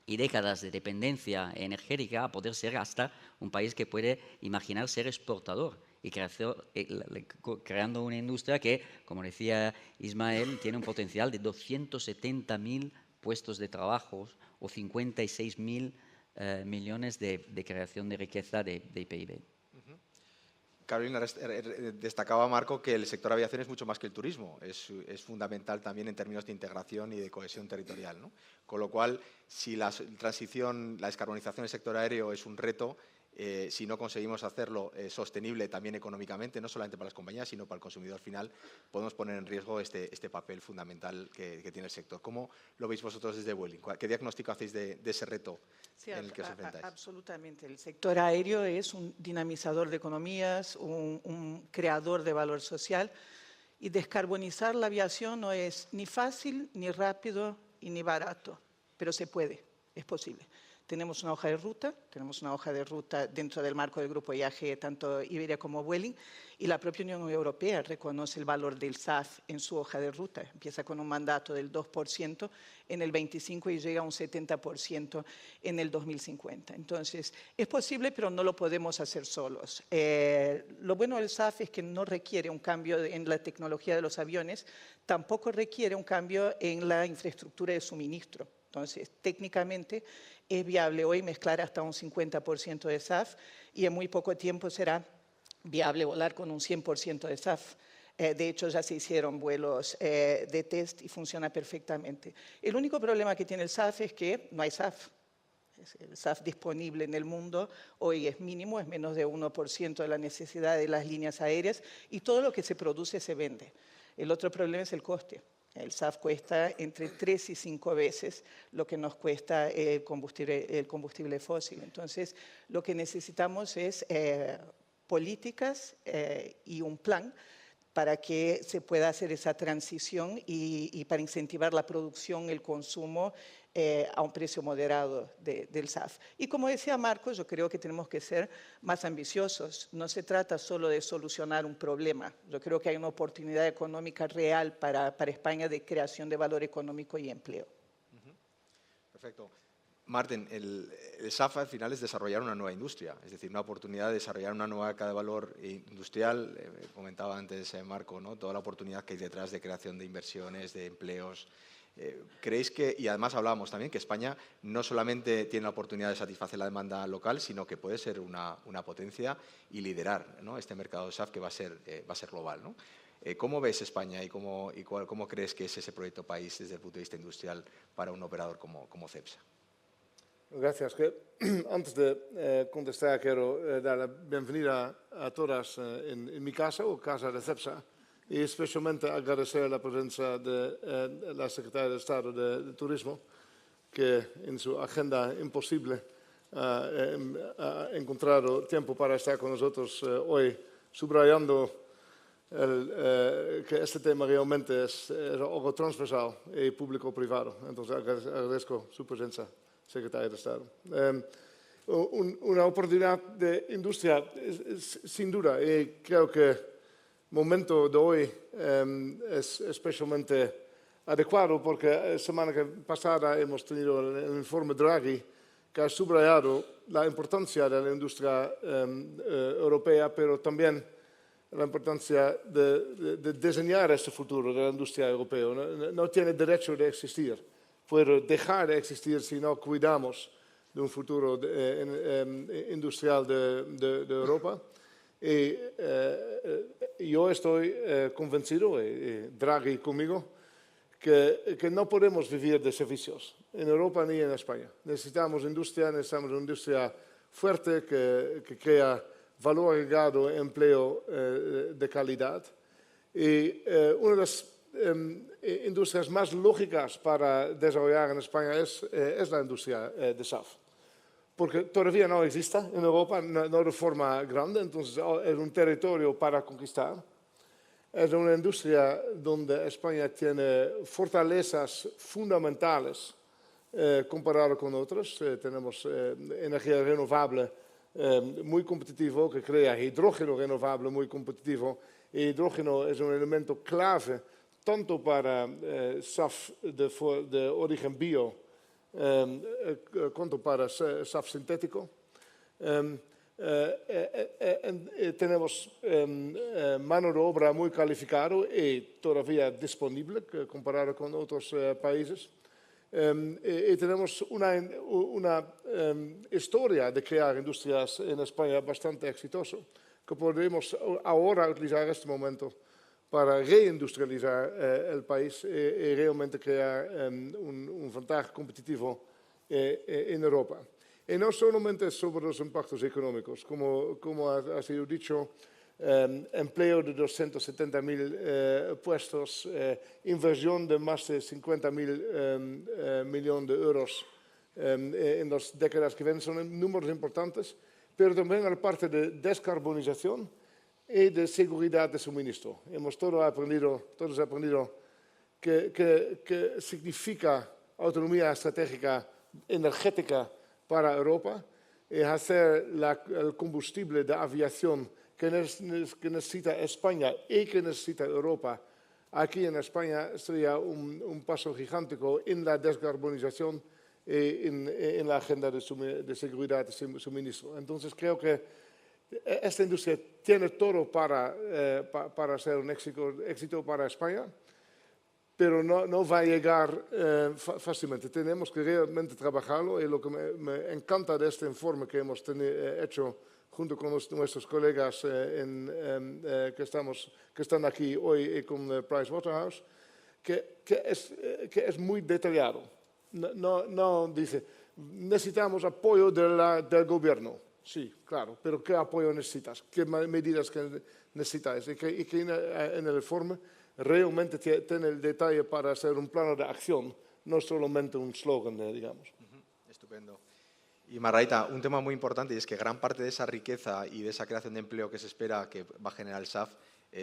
y décadas de dependencia energética a poder ser hasta un país que puede imaginar ser exportador y creando una industria que, como decía Ismael, tiene un potencial de 270.000 puestos de trabajo o 56.000 millones de creación de riqueza de PIB. Carolina, destacaba Marco que el sector aviación es mucho más que el turismo, es fundamental también en términos de integración y de cohesión territorial, ¿no? Con lo cual, si la descarbonización del sector aéreo es un reto, si no conseguimos hacerlo sostenible también económicamente, no solamente para las compañías, sino para el consumidor final, podemos poner en riesgo este papel fundamental que tiene el sector. ¿Cómo lo veis vosotros desde Vueling? ¿Qué diagnóstico hacéis de ese reto en el que os enfrentáis? Absolutamente. El sector aéreo es un dinamizador de economías, un creador de valor social, y descarbonizar la aviación no es ni fácil, ni rápido y ni barato, pero se puede, es posible. Tenemos una hoja de ruta dentro del marco del grupo IAG, tanto Iberia como Vueling, y la propia Unión Europea reconoce el valor del SAF en su hoja de ruta. Empieza con un mandato del 2% en el 25 y llega a un 70% en el 2050. Entonces, es posible, pero no lo podemos hacer solos. Lo bueno del SAF es que no requiere un cambio en la tecnología de los aviones, tampoco requiere un cambio en la infraestructura de suministro. Entonces, técnicamente es viable hoy mezclar hasta un 50% de SAF y en muy poco tiempo será viable volar con un 100% de SAF. De hecho, ya se hicieron vuelos de test y funciona perfectamente. El único problema que tiene el SAF es que no hay SAF. El SAF disponible en el mundo hoy es mínimo, es menos de 1% de la necesidad de las líneas aéreas y todo lo que se produce se vende. El otro problema es el coste. El SAF cuesta entre 3 y 5 veces lo que nos cuesta el combustible fósil. Entonces, lo que necesitamos es políticas y un plan para que se pueda hacer esa transición y para incentivar la producción, el consumo a un precio moderado del SAF. Y como decía Marcos, yo creo que tenemos que ser más ambiciosos. No se trata solo de solucionar un problema. Yo creo que hay una oportunidad económica real para España de creación de valor económico y empleo. Perfecto. Martín, el SAF al final es desarrollar una nueva industria, es decir, una oportunidad de desarrollar una nueva cadena de valor industrial. Comentaba antes Marco, ¿no? Toda la oportunidad que hay detrás de creación de inversiones, de empleos. ¿Creéis que, y además hablábamos también, que España no solamente tiene la oportunidad de satisfacer la demanda local, sino que puede ser una potencia y liderar, ¿no? Este mercado de SAF que va a ser global, ¿no? ¿Cómo ves España y cómo crees que es ese proyecto país desde el punto de vista industrial para un operador como Cepsa? Gracias. Antes de contestar, quiero dar la bienvenida a todas en mi casa o casa de Cepsa y especialmente agradecer la presencia de la Secretaria de Estado de Turismo, que en su agenda imposible ha encontrado tiempo para estar con nosotros hoy, subrayando que este tema realmente es algo transversal y público-privado. Entonces agradezco su presencia, Secretaria de Estado. Una oportunidad de industria, sin duda, y creo que el momento de hoy es especialmente adecuado porque la semana pasada hemos tenido el informe Draghi que ha subrayado la importancia de la industria europea, pero también la importancia de diseñar este futuro de la industria europea. No tiene derecho de existir, puede dejar de existir si no cuidamos de un futuro industrial de Europa. Y yo estoy convencido, y Draghi conmigo, que no podemos vivir de servicios, en Europa ni en España. Necesitamos una industria fuerte que crea valor agregado, empleo de calidad. Y una de las industrias más lógicas para desarrollar en España es la industria de SAF. Porque todavía no existe en Europa, no de forma grande, entonces es un territorio para conquistar. Es una industria donde España tiene fortalezas fundamentales comparado con otras. Tenemos energía renovable muy competitivo, que crea hidrógeno renovable muy competitivo. El hidrógeno es un elemento clave tanto para SAF de origen bio cuanto para SAF sintético. Tenemos mano de obra muy calificada y todavía disponible comparado con otros países. Y tenemos una historia de crear industrias en España bastante exitosa, que podemos ahora utilizar este momento para reindustrializar el país y realmente crear un ventaja competitivo en Europa. Y no solamente sobre los impactos económicos, como ha sido dicho, empleo de 270.000 puestos, inversión de más de 50.000 millones de euros en las décadas que vienen, son números importantes, pero también la parte de descarbonización y de seguridad de suministro. Hemos todos aprendido qué significa autonomía estratégica energética para Europa y hacer el combustible de aviación que necesita España y que necesita Europa. Aquí en España sería un paso gigántico en la descarbonización y en la agenda de seguridad de suministro. Entonces creo que esta industria tiene todo para ser un éxito para España, pero no va a llegar fácilmente. Tenemos que realmente trabajarlo y lo que me encanta de este informe que hemos hecho junto con nuestros colegas que están aquí hoy y con Pricewaterhouse, que es muy detallado. No dice, necesitamos apoyo del gobierno. Sí, claro, pero ¿qué apoyo necesitas? ¿Qué medidas necesitáis? Y que en el informe realmente tiene el detalle para hacer un plano de acción, no solamente un slogan, digamos. Estupendo. Y Margarita, un tema muy importante y es que gran parte de esa riqueza y de esa creación de empleo que se espera que va a generar el SAF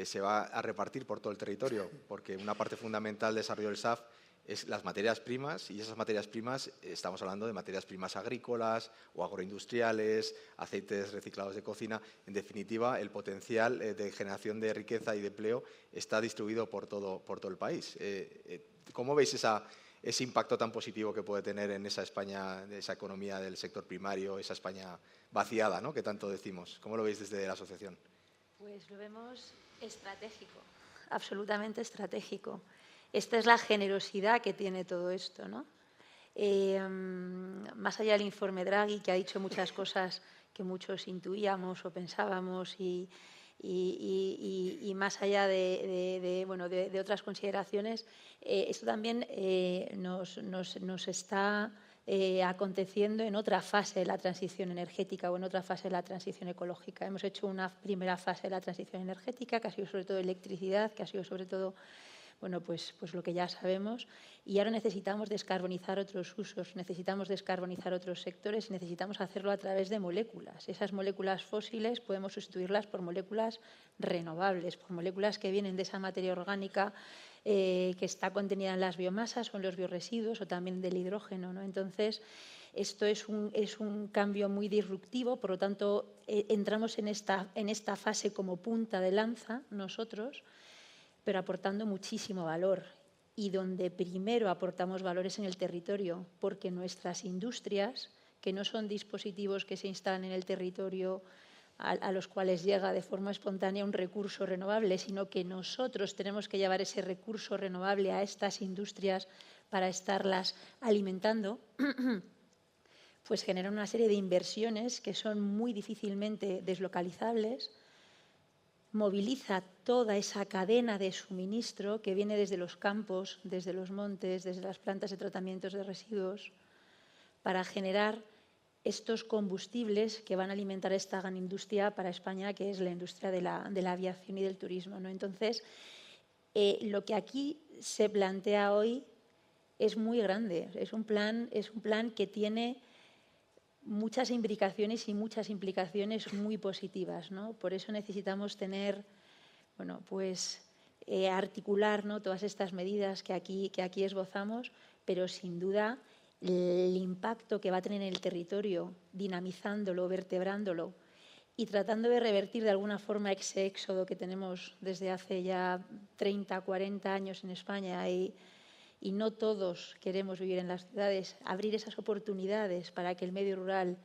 se va a repartir por todo el territorio, porque una parte fundamental del desarrollo del SAF es las materias primas, y esas materias primas, estamos hablando de materias primas agrícolas o agroindustriales, aceites reciclados de cocina. En definitiva, el potencial de generación de riqueza y de empleo está distribuido por todo el país. ¿Cómo veis ese impacto tan positivo que puede tener en esa España, esa economía del sector primario, esa España vaciada, ¿no?, que tanto decimos? ¿Cómo lo veis desde la asociación? Pues lo vemos estratégico, absolutamente estratégico. Esta es la generosidad que tiene todo esto, ¿no? Más allá del informe Draghi, que ha dicho muchas cosas que muchos intuíamos o pensábamos, y más allá de otras consideraciones, esto también nos está aconteciendo en otra fase de la transición energética o en otra fase de la transición ecológica. Hemos hecho una primera fase de la transición energética, que ha sido sobre todo electricidad, que ha sido sobre todo pues lo que ya sabemos, y ahora necesitamos descarbonizar otros usos, necesitamos descarbonizar otros sectores y necesitamos hacerlo a través de moléculas. Esas moléculas fósiles podemos sustituirlas por moléculas renovables, por moléculas que vienen de esa materia orgánica que está contenida en las biomasas o en los bioresiduos o también del hidrógeno, ¿no? Entonces, esto es un cambio muy disruptivo, por lo tanto, entramos en esta fase como punta de lanza nosotros, pero aportando muchísimo valor, y donde primero aportamos valores en el territorio, porque nuestras industrias, que no son dispositivos que se instalan en el territorio a los cuales llega de forma espontánea un recurso renovable, sino que nosotros tenemos que llevar ese recurso renovable a estas industrias para estarlas alimentando, pues generan una serie de inversiones que son muy difícilmente deslocalizables, moviliza toda esa cadena de suministro que viene desde los campos, desde los montes, desde las plantas de tratamientos de residuos, para generar estos combustibles que van a alimentar esta gran industria para España, que es la industria de la aviación y del turismo, ¿no? Entonces, lo que aquí se plantea hoy es muy grande. Es un plan que tiene muchas imbricaciones y muchas implicaciones muy positivas, ¿no? Por eso necesitamos tener, bueno, pues articular, ¿no?, todas estas medidas que aquí esbozamos, pero sin duda el impacto que va a tener en el territorio, dinamizándolo, vertebrándolo y tratando de revertir de alguna forma ese éxodo que tenemos desde hace ya 30, 40 años en España y no todos queremos vivir en las ciudades, abrir esas oportunidades para que el medio rural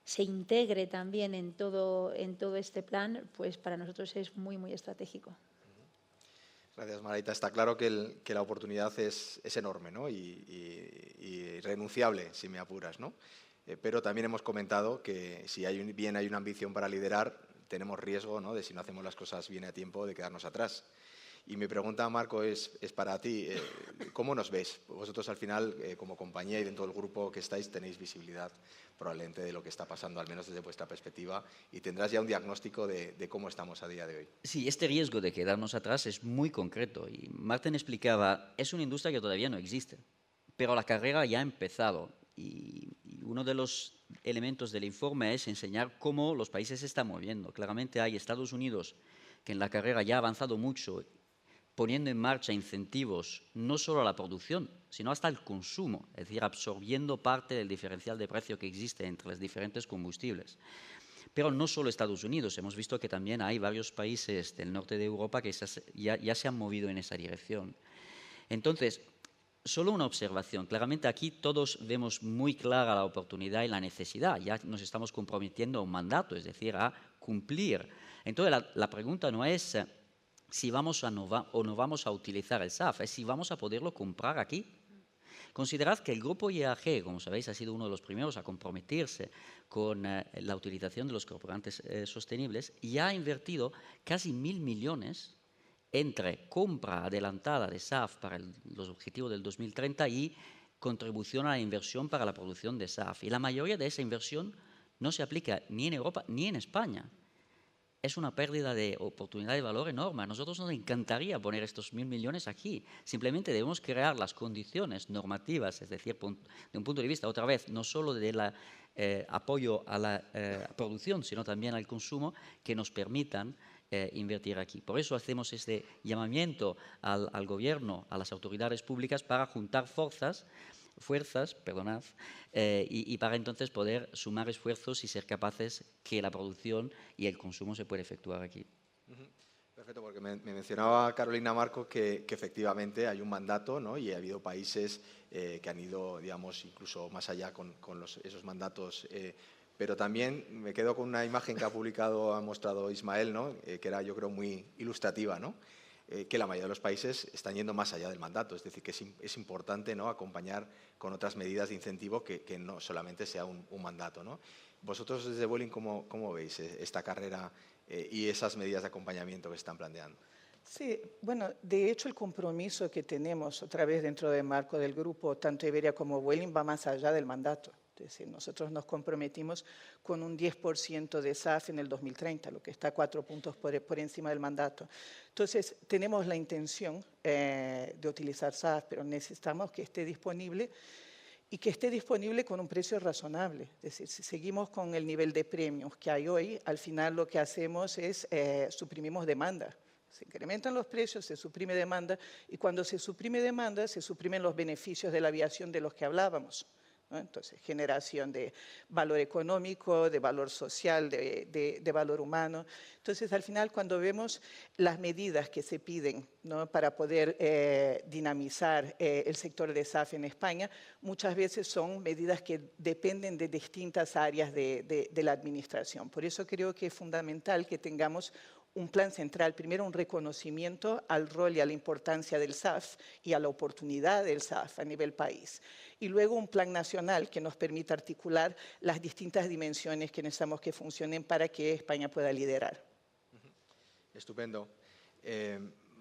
se integre también en todo este plan, pues para nosotros es muy, muy estratégico. Gracias, Margarita. Está claro que la oportunidad es enorme, ¿no? y irrenunciable, si me apuras, ¿no? Pero también hemos comentado que si bien hay una ambición para liderar, tenemos riesgo, ¿no?, de, si no hacemos las cosas bien a tiempo, de quedarnos atrás. Y mi pregunta, Marco, es para ti. ¿Cómo nos ves? Vosotros, al final, como compañía y dentro del grupo que estáis, tenéis visibilidad probablemente de lo que está pasando, al menos desde vuestra perspectiva, y tendrás ya un diagnóstico de cómo estamos a día de hoy. Sí, este riesgo de quedarnos atrás es muy concreto. Y Martín explicaba, es una industria que todavía no existe, pero la carrera ya ha empezado. Y uno de los elementos del informe es enseñar cómo los países se están moviendo. Claramente hay Estados Unidos, que en la carrera ya ha avanzado mucho, poniendo en marcha incentivos no solo a la producción, sino hasta el consumo, es decir, absorbiendo parte del diferencial de precio que existe entre los diferentes combustibles. Pero no solo Estados Unidos, hemos visto que también hay varios países del norte de Europa que ya se han movido en esa dirección. Entonces, solo una observación. Claramente aquí todos vemos muy clara la oportunidad y la necesidad. Ya nos estamos comprometiendo a un mandato, es decir, a cumplir. Entonces, la pregunta no es si vamos o no vamos a utilizar el SAF, es si vamos a poderlo comprar aquí. Considerad que el grupo IAG, como sabéis, ha sido uno de los primeros a comprometerse con la utilización de los carburantes sostenibles y ha invertido casi 1.000 millones entre compra adelantada de SAF para los objetivos del 2030 y contribución a la inversión para la producción de SAF. Y la mayoría de esa inversión no se aplica ni en Europa ni en España. Es una pérdida de oportunidad de valor enorme. A nosotros nos encantaría poner estos 1.000 millones aquí. Simplemente debemos crear las condiciones normativas, es decir, de un punto de vista, otra vez, no solo del apoyo a la producción, sino también al consumo, que nos permitan invertir aquí. Por eso hacemos este llamamiento al gobierno, a las autoridades públicas, para juntar fuerzas, y para entonces poder sumar esfuerzos y ser capaces que la producción y el consumo se pueda efectuar aquí. Perfecto, porque me mencionaba Carolina, Marco, que efectivamente hay un mandato, ¿no?, y ha habido países que han ido, digamos, incluso más allá con esos mandatos. Pero también me quedo con una imagen que ha mostrado Ismael, ¿no?, que era, yo creo, muy ilustrativa, ¿no?, que la mayoría de los países están yendo más allá del mandato. Es decir, que es importante, ¿no?, acompañar con otras medidas de incentivo que no solamente sea un mandato, ¿no? Vosotros desde Vueling, ¿cómo veis esta carrera y esas medidas de acompañamiento que se están planteando? Sí, bueno, de hecho el compromiso que tenemos otra vez dentro del marco del grupo, tanto Iberia como Vueling, va más allá del mandato. Es decir, nosotros nos comprometimos con un 10% de SAF en el 2030, lo que está 4 puntos por encima del mandato. Entonces, tenemos la intención de utilizar SAF, pero necesitamos que esté disponible y que esté disponible con un precio razonable. Es decir, si seguimos con el nivel de premios que hay hoy, al final lo que hacemos es suprimimos demanda. Se incrementan los precios, se suprime demanda, y cuando se suprime demanda, se suprimen los beneficios de la aviación de los que hablábamos, ¿no? Entonces, generación de valor económico, de valor social, de valor humano. Entonces, al final, cuando vemos las medidas que se piden, ¿no?, para poder dinamizar el sector de SAF en España, muchas veces son medidas que dependen de distintas áreas de la administración. Por eso creo que es fundamental que tengamos un plan central, primero un reconocimiento al rol y a la importancia del SAF y a la oportunidad del SAF a nivel país. Y luego un plan nacional que nos permita articular las distintas dimensiones que necesitamos que funcionen para que España pueda liderar. Estupendo.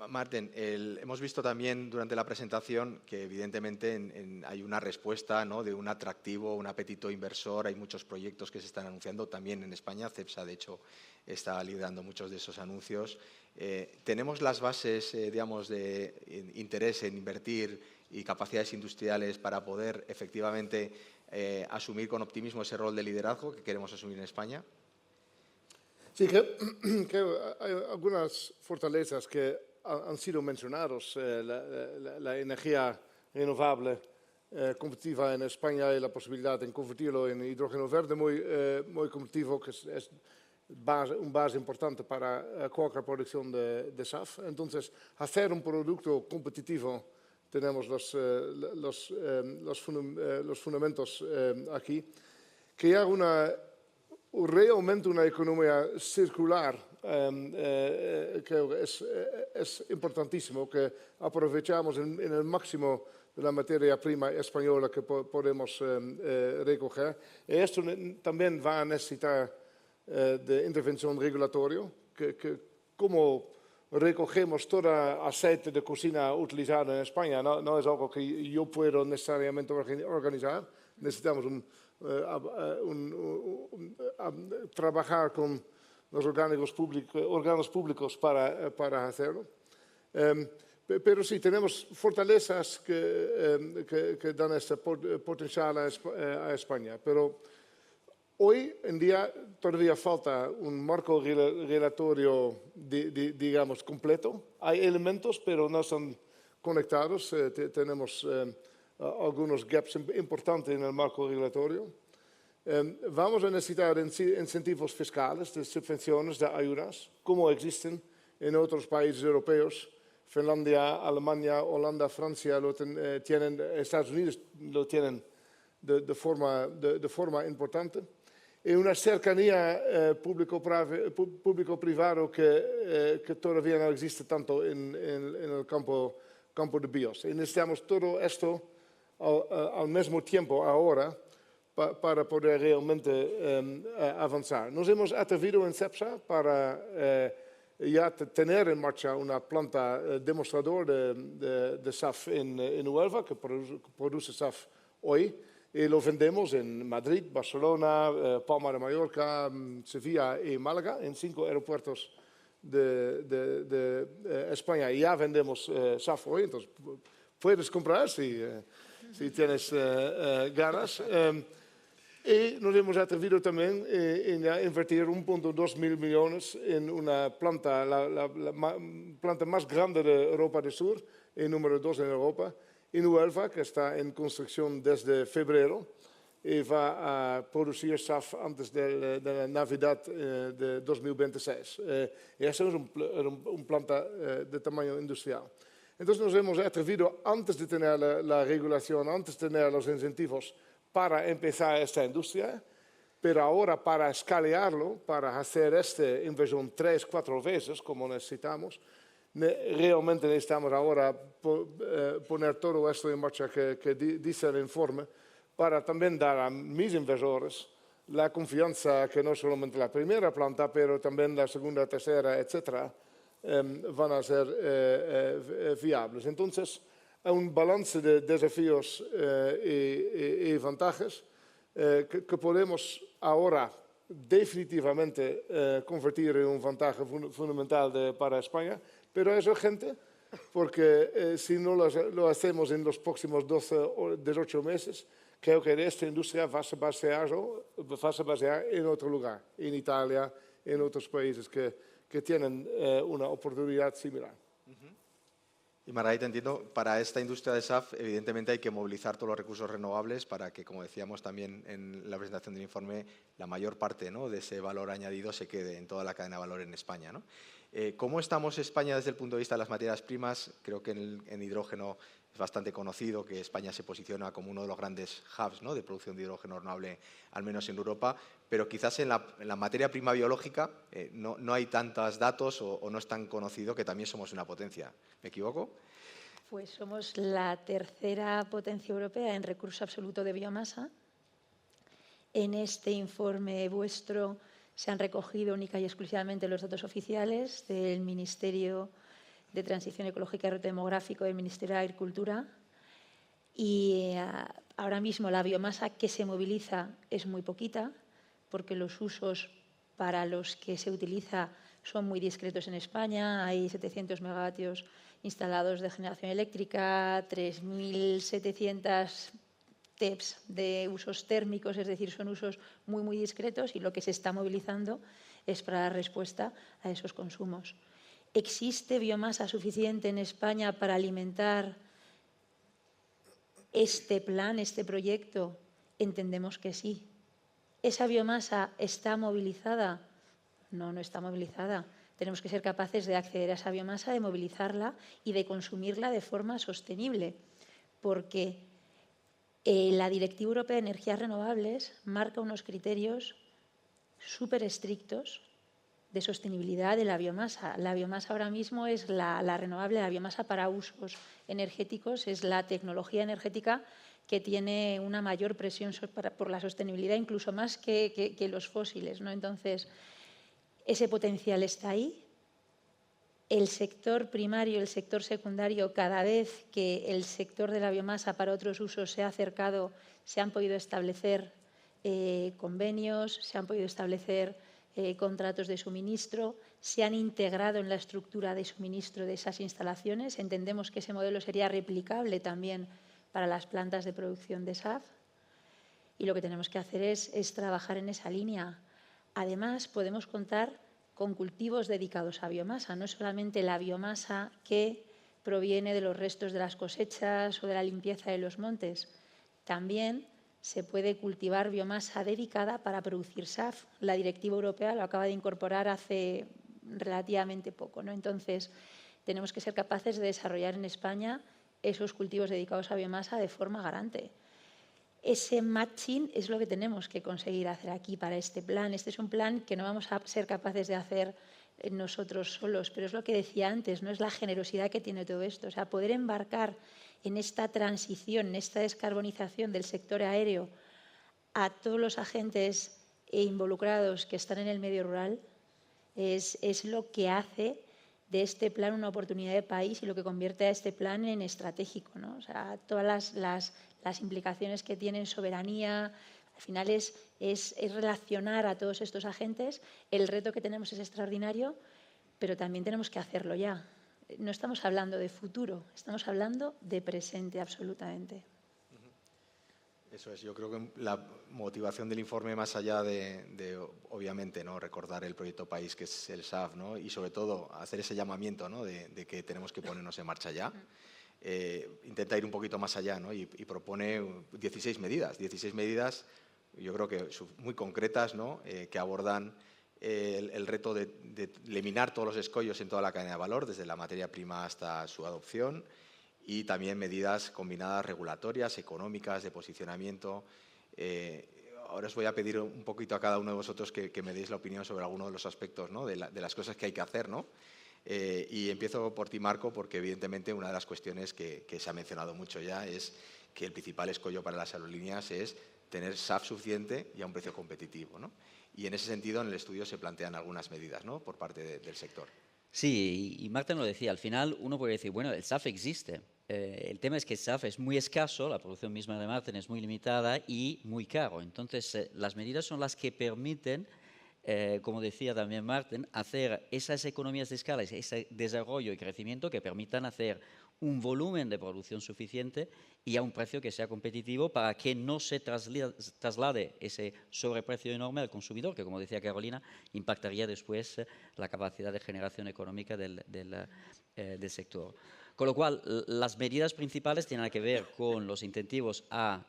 Marten, hemos visto también durante la presentación que evidentemente hay una respuesta, ¿no?, de un atractivo, un apetito inversor. Hay muchos proyectos que se están anunciando también en España. CEPSA, de hecho, está liderando muchos de esos anuncios. ¿Tenemos las bases, digamos, de interés en invertir y capacidades industriales para poder efectivamente asumir con optimismo ese rol de liderazgo que queremos asumir en España? Sí, que hay algunas fortalezas que han sido mencionados. La energía renovable competitiva en España y la posibilidad de convertirlo en hidrógeno verde muy competitivo, que es un base importante para cualquier producción de SAF. Entonces, hacer un producto competitivo, tenemos los fundamentos aquí. Que haya realmente una economía circular, creo que es importantísimo, que aprovechamos en el máximo de la materia prima española que podemos recoger. Y esto también va a necesitar de intervención regulatoria, que como recogemos todo aceite de cocina utilizado en España, no es algo que yo puedo necesariamente organizar. Necesitamos trabajar con los órganos públicos para hacerlo. Pero sí, tenemos fortalezas que dan este potencial a España. Pero hoy en día todavía falta un marco regulatorio, digamos, completo. Hay elementos, pero no son conectados. Tenemos algunos gaps importantes en el marco regulatorio. Vamos a necesitar incentivos fiscales, de subvenciones, de ayudas, como existen en otros países europeos. Finlandia, Alemania, Holanda, Francia lo tienen, Estados Unidos lo tienen de forma importante. Y una cercanía público-privado que todavía no existe tanto en el campo de bios. Y necesitamos todo esto al mismo tiempo ahora para poder realmente avanzar. Nos hemos atrevido en CEPSA para ya tener en marcha una planta demostrador de SAF en Huelva, que produce SAF hoy, y lo vendemos en Madrid, Barcelona, Palma de Mallorca, Sevilla y Málaga, en 5 aeropuertos de España. Y ya vendemos SAF hoy, entonces puedes comprar si tienes ganas. Y nos hemos atrevido también en invertir 1,2 mil millones en una planta, la planta más grande de Europa del Sur, y número 2 en Europa, en Huelva, que está en construcción desde febrero y va a producir SAF antes de la Navidad de 2026. Y eso es un planta de tamaño industrial. Entonces nos hemos atrevido, antes de tener la regulación, antes de tener los incentivos, para empezar esta industria, pero ahora para escalarlo, para hacer esta inversión 3-4 veces como necesitamos, realmente necesitamos ahora poner todo esto en marcha que dice el informe, para también dar a mis inversores la confianza que no solamente la primera planta, pero también la segunda, tercera, etcétera, van a ser viables. Entonces, un balance de desafíos y ventajas que podemos ahora definitivamente convertir en un ventaja fundamental para España, pero es urgente porque si no lo hacemos en los próximos 12 o 18 meses, creo que esta industria va a basear en otro lugar, en Italia, en otros países que tienen una oportunidad similar. Y Margarita, entiendo, para esta industria de SAF, evidentemente hay que movilizar todos los recursos renovables para que, como decíamos también en la presentación del informe, la mayor parte, ¿no?, de ese valor añadido se quede en toda la cadena de valor en España, ¿no? ¿Cómo estamos España desde el punto de vista de las materias primas? Creo que en hidrógeno es bastante conocido que España se posiciona como uno de los grandes hubs, ¿no?, de producción de hidrógeno renovable, al menos en Europa, pero quizás en la materia prima biológica no hay tantos datos o no es tan conocido que también somos una potencia. ¿Me equivoco? Pues somos la tercera potencia europea en recurso absoluto de biomasa. En este informe vuestro Se han recogido única y exclusivamente los datos oficiales del Ministerio de Transición Ecológica y Reto Demográfico del Ministerio de Agricultura. Y ahora mismo la biomasa que se moviliza es muy poquita, porque los usos para los que se utiliza son muy discretos en España. Hay 700 megavatios instalados de generación eléctrica, 3.700 TEPs de usos térmicos, es decir, son usos muy, muy discretos, y lo que se está movilizando es para dar respuesta a esos consumos. ¿Existe biomasa suficiente en España para alimentar este plan, este proyecto? Entendemos que sí. ¿Esa biomasa está movilizada? No, no está movilizada. Tenemos que ser capaces de acceder a esa biomasa, de movilizarla y de consumirla de forma sostenible, porque la Directiva Europea de Energías Renovables marca unos criterios súper estrictos de sostenibilidad de la biomasa. La biomasa ahora mismo es la renovable, la biomasa para usos energéticos es la tecnología energética que tiene una mayor presión por la sostenibilidad, incluso más que los fósiles, ¿no? Entonces, ese potencial está ahí. El sector primario, el sector secundario, cada vez que el sector de la biomasa para otros usos se ha acercado, se han podido establecer convenios, se han podido establecer contratos de suministro, se han integrado en la estructura de suministro de esas instalaciones. Entendemos que ese modelo sería replicable también para las plantas de producción de SAF, y lo que tenemos que hacer es trabajar en esa línea. Además, podemos contar con cultivos dedicados a biomasa, no solamente la biomasa que proviene de los restos de las cosechas o de la limpieza de los montes. También se puede cultivar biomasa dedicada para producir SAF. La Directiva Europea lo acaba de incorporar hace relativamente poco, ¿no? Entonces, tenemos que ser capaces de desarrollar en España esos cultivos dedicados a biomasa de forma garante. Ese matching es lo que tenemos que conseguir hacer aquí para este plan. Este es un plan que no vamos a ser capaces de hacer nosotros solos, pero es lo que decía antes, no es la generosidad que tiene todo esto. O sea, poder embarcar en esta transición, en esta descarbonización del sector aéreo a todos los agentes involucrados que están en el medio rural es lo que hace de este plan una oportunidad de país y lo que convierte a este plan en estratégico, ¿no? O sea, todas las implicaciones que tiene en soberanía, al final es relacionar a todos estos agentes. El reto que tenemos es extraordinario, pero también tenemos que hacerlo ya. No estamos hablando de futuro, estamos hablando de presente absolutamente. Eso es, yo creo que la motivación del informe, más allá de obviamente, ¿no?, recordar el proyecto país que es el SAF, ¿no?, y sobre todo hacer ese llamamiento, ¿no?, de que tenemos que ponernos en marcha ya, intenta ir un poquito más allá, ¿no?, y propone 16 medidas, yo creo que muy concretas, ¿no?, que abordan el reto de eliminar todos los escollos en toda la cadena de valor, desde la materia prima hasta su adopción, y también medidas combinadas regulatorias, económicas, de posicionamiento. Ahora os voy a pedir un poquito a cada uno de vosotros que me deis la opinión sobre algunos de los aspectos, ¿no?, de las cosas que hay que hacer, ¿no? Y empiezo por ti, Marco, porque evidentemente una de las cuestiones que se ha mencionado mucho ya es que el principal escollo para las aerolíneas es tener SAF suficiente y a un precio competitivo, ¿no? Y en ese sentido, en el estudio se plantean algunas medidas, ¿no?, por parte del sector. Sí, y Martín lo decía, al final uno puede decir, bueno, el SAF existe. El tema es que el SAF es muy escaso, la producción misma de Martín es muy limitada y muy caro. Entonces, las medidas son las que permiten, como decía también Martín, hacer esas economías de escala, ese desarrollo y crecimiento que permitan hacer un volumen de producción suficiente y a un precio que sea competitivo para que no se traslade ese sobreprecio enorme al consumidor, que, como decía Carolina, impactaría después la capacidad de generación económica del sector. Con lo cual, las medidas principales tienen que ver con los incentivos a,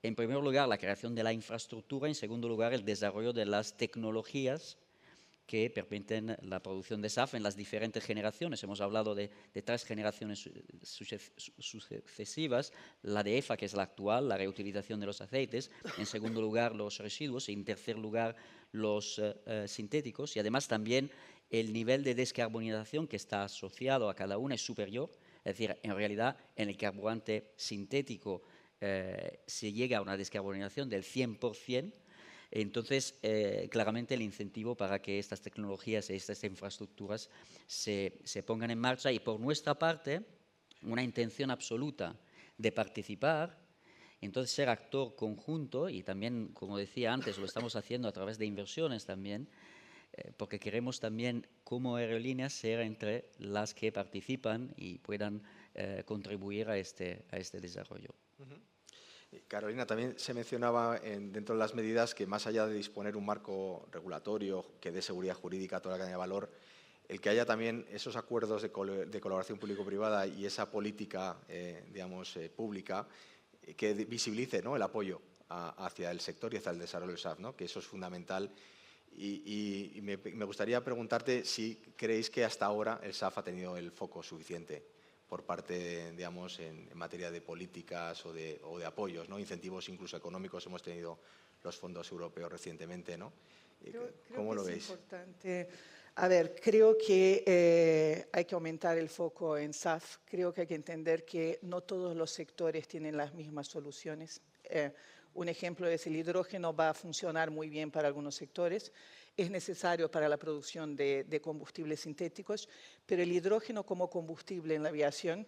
en primer lugar, la creación de la infraestructura, en segundo lugar, el desarrollo de las tecnologías que permiten la producción de SAF en las diferentes generaciones. Hemos hablado de 3 generaciones sucesivas, la de EFA, que es la actual, la reutilización de los aceites, en segundo lugar los residuos y en tercer lugar los sintéticos, y además también el nivel de descarbonización que está asociado a cada una es superior. Es decir, en realidad, en el carburante sintético se llega a una descarbonización del 100%, Entonces, claramente el incentivo para que estas tecnologías y estas infraestructuras se pongan en marcha y por nuestra parte, una intención absoluta de participar, entonces ser actor conjunto y también, como decía antes, lo estamos haciendo a través de inversiones también, porque queremos también como aerolíneas ser entre las que participan y puedan contribuir a este desarrollo. Carolina, también se mencionaba dentro de las medidas que más allá de disponer un marco regulatorio que dé seguridad jurídica a toda la cadena de valor, el que haya también esos acuerdos de colaboración público-privada y esa política, digamos, pública que visibilice, ¿no?, el apoyo hacia el sector y hacia el desarrollo del SAF, ¿no?, que eso es fundamental. Y me gustaría preguntarte si creéis que hasta ahora el SAF ha tenido el foco suficiente por parte, digamos, en materia de políticas o de apoyos, ¿no?, incentivos incluso económicos. Hemos tenido los fondos europeos recientemente, ¿no? ¿Cómo lo veis? Importante. A ver, creo que hay que aumentar el foco en SAF. Creo que hay que entender que no todos los sectores tienen las mismas soluciones. Un ejemplo es el hidrógeno va a funcionar muy bien para algunos sectores. Es necesario para la producción de combustibles sintéticos, pero el hidrógeno como combustible en la aviación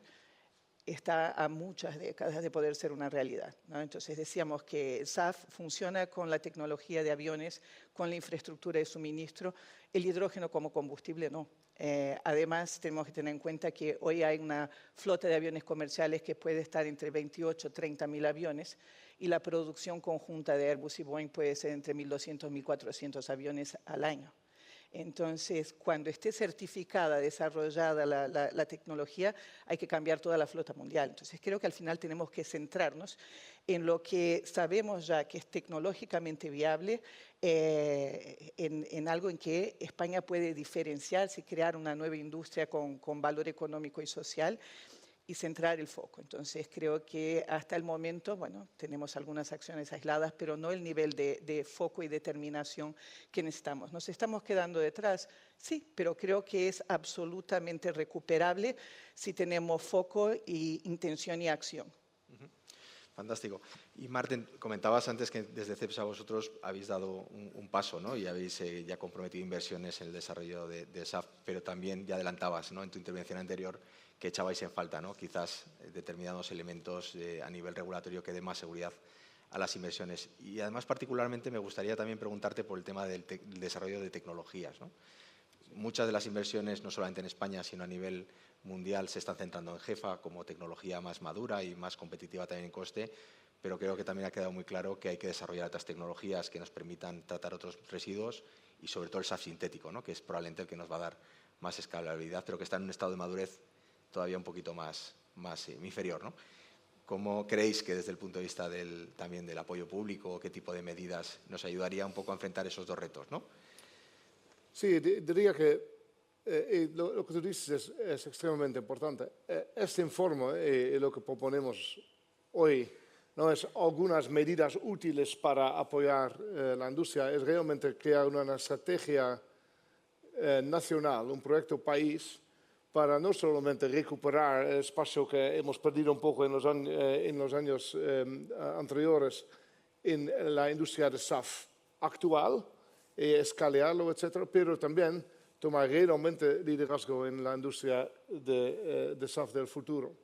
está a muchas décadas de poder ser una realidad, ¿no? Entonces decíamos que el SAF funciona con la tecnología de aviones, con la infraestructura de suministro, el hidrógeno como combustible no. Además, tenemos que tener en cuenta que hoy hay una flota de aviones comerciales que puede estar entre 28 y 30 mil aviones y la producción conjunta de Airbus y Boeing puede ser entre 1.200 y 1.400 aviones al año. Entonces, cuando esté certificada, desarrollada la tecnología, hay que cambiar toda la flota mundial. Entonces, creo que al final tenemos que centrarnos en lo que sabemos ya que es tecnológicamente viable, en algo en que España puede diferenciarse y crear una nueva industria con valor económico y social, y centrar el foco. Entonces, creo que hasta el momento, bueno, tenemos algunas acciones aisladas, pero no el nivel de foco y determinación que necesitamos. ¿Nos estamos quedando detrás? Sí, pero creo que es absolutamente recuperable si tenemos foco y intención y acción. Fantástico. Y Marten, comentabas antes que desde CEPSA vosotros habéis dado un paso, ¿no?, y habéis ya comprometido inversiones en el desarrollo de SAF, pero también ya adelantabas, ¿no?, en tu intervención anterior que echabais en falta, ¿no?, quizás determinados elementos a nivel regulatorio que den más seguridad a las inversiones. Y además, particularmente, me gustaría también preguntarte por el tema del desarrollo de tecnologías, ¿no? Muchas de las inversiones, no solamente en España, sino a nivel mundial, se están centrando en JEFA como tecnología más madura y más competitiva también en coste, pero creo que también ha quedado muy claro que hay que desarrollar otras tecnologías que nos permitan tratar otros residuos y sobre todo el SAF sintético, ¿no?, que es probablemente el que nos va a dar más escalabilidad, pero que está en un estado de madurez todavía un poquito más inferior, ¿no? ¿Cómo creéis que desde el punto de vista también del apoyo público, qué tipo de medidas nos ayudaría un poco a enfrentar esos dos retos, ¿no? Sí, diría que lo que tú dices es extremadamente importante. Este informe y lo que proponemos hoy no es algunas medidas útiles para apoyar la industria, es realmente crear una estrategia nacional, un proyecto país, para no solamente recuperar el espacio que hemos perdido un poco en los años anteriores en la industria de SAF actual, escalarlo, etcétera, pero también tomar realmente liderazgo en la industria de SAF del futuro.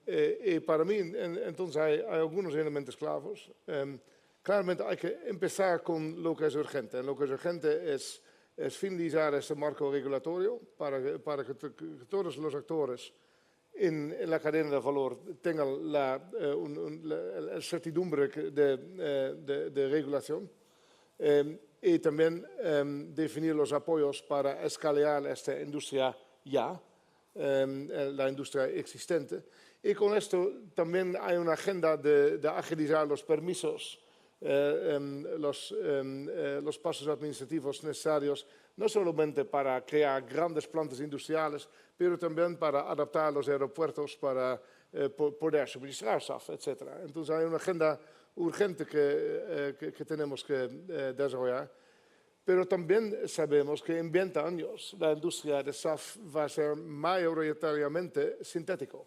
Y para mí, entonces, hay algunos elementos claves. Claramente hay que empezar con lo que es urgente. Lo que es urgente es finalizar este marco regulatorio para que todos los actores en la cadena de valor tengan la certidumbre de regulación. Y también definir los apoyos para escalar esta industria ya, la industria existente. Y con esto también hay una agenda de agilizar los permisos, los pasos administrativos necesarios, no solamente para crear grandes plantas industriales, pero también para adaptar los aeropuertos para poder suministrar SAF, etc. Entonces hay una agenda urgente que tenemos que desarrollar, pero también sabemos que en 20 años la industria de SAF va a ser mayoritariamente sintético.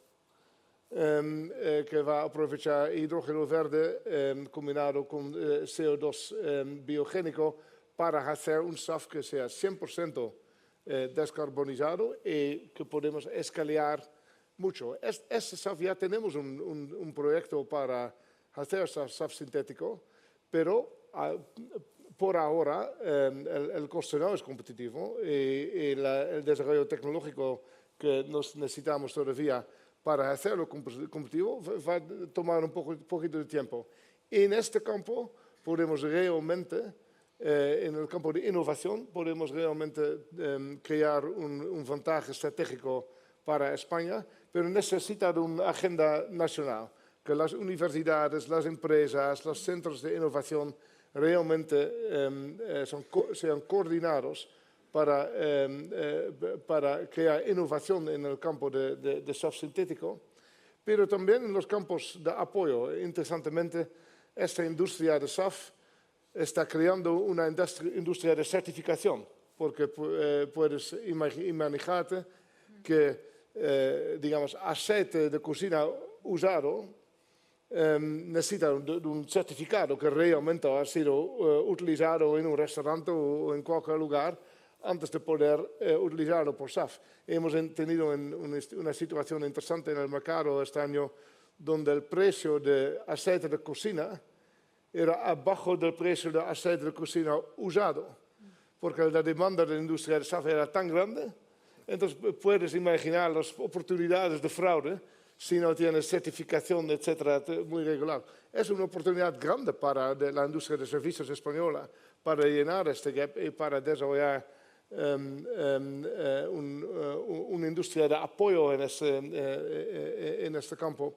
que va a aprovechar hidrógeno verde combinado con CO2 biogénico para hacer un SAF que sea 100% descarbonizado y que podemos escalar mucho. Este SAF ya tenemos un proyecto para hacer SAF sintético, pero por ahora el coste no es competitivo y el desarrollo tecnológico que nos necesitamos todavía para hacerlo competitivo va a tomar un poquito de tiempo. En este campo podemos realmente, en el campo de innovación, podemos realmente crear un ventaja estratégico para España, pero necesita de una agenda nacional, que las universidades, las empresas, los centros de innovación realmente sean coordinados para crear innovación en el campo de SAF sintético, pero también en los campos de apoyo. Interesantemente, esta industria de SAF está creando una industria de certificación, porque puedes imaginarte que, digamos, aceite de cocina usado necesita de un certificado que realmente ha sido utilizado en un restaurante o en cualquier lugar antes de poder utilizarlo por SAF. Hemos tenido una situación interesante en el mercado este año donde el precio de aceite de cocina era abajo del precio de aceite de cocina usado, porque la demanda de la industria de SAF era tan grande. Entonces puedes imaginar las oportunidades de fraude si no tienes certificación, etcétera, muy regular. Es una oportunidad grande para la industria de servicios española para llenar este gap y para desarrollar una industria de apoyo en este campo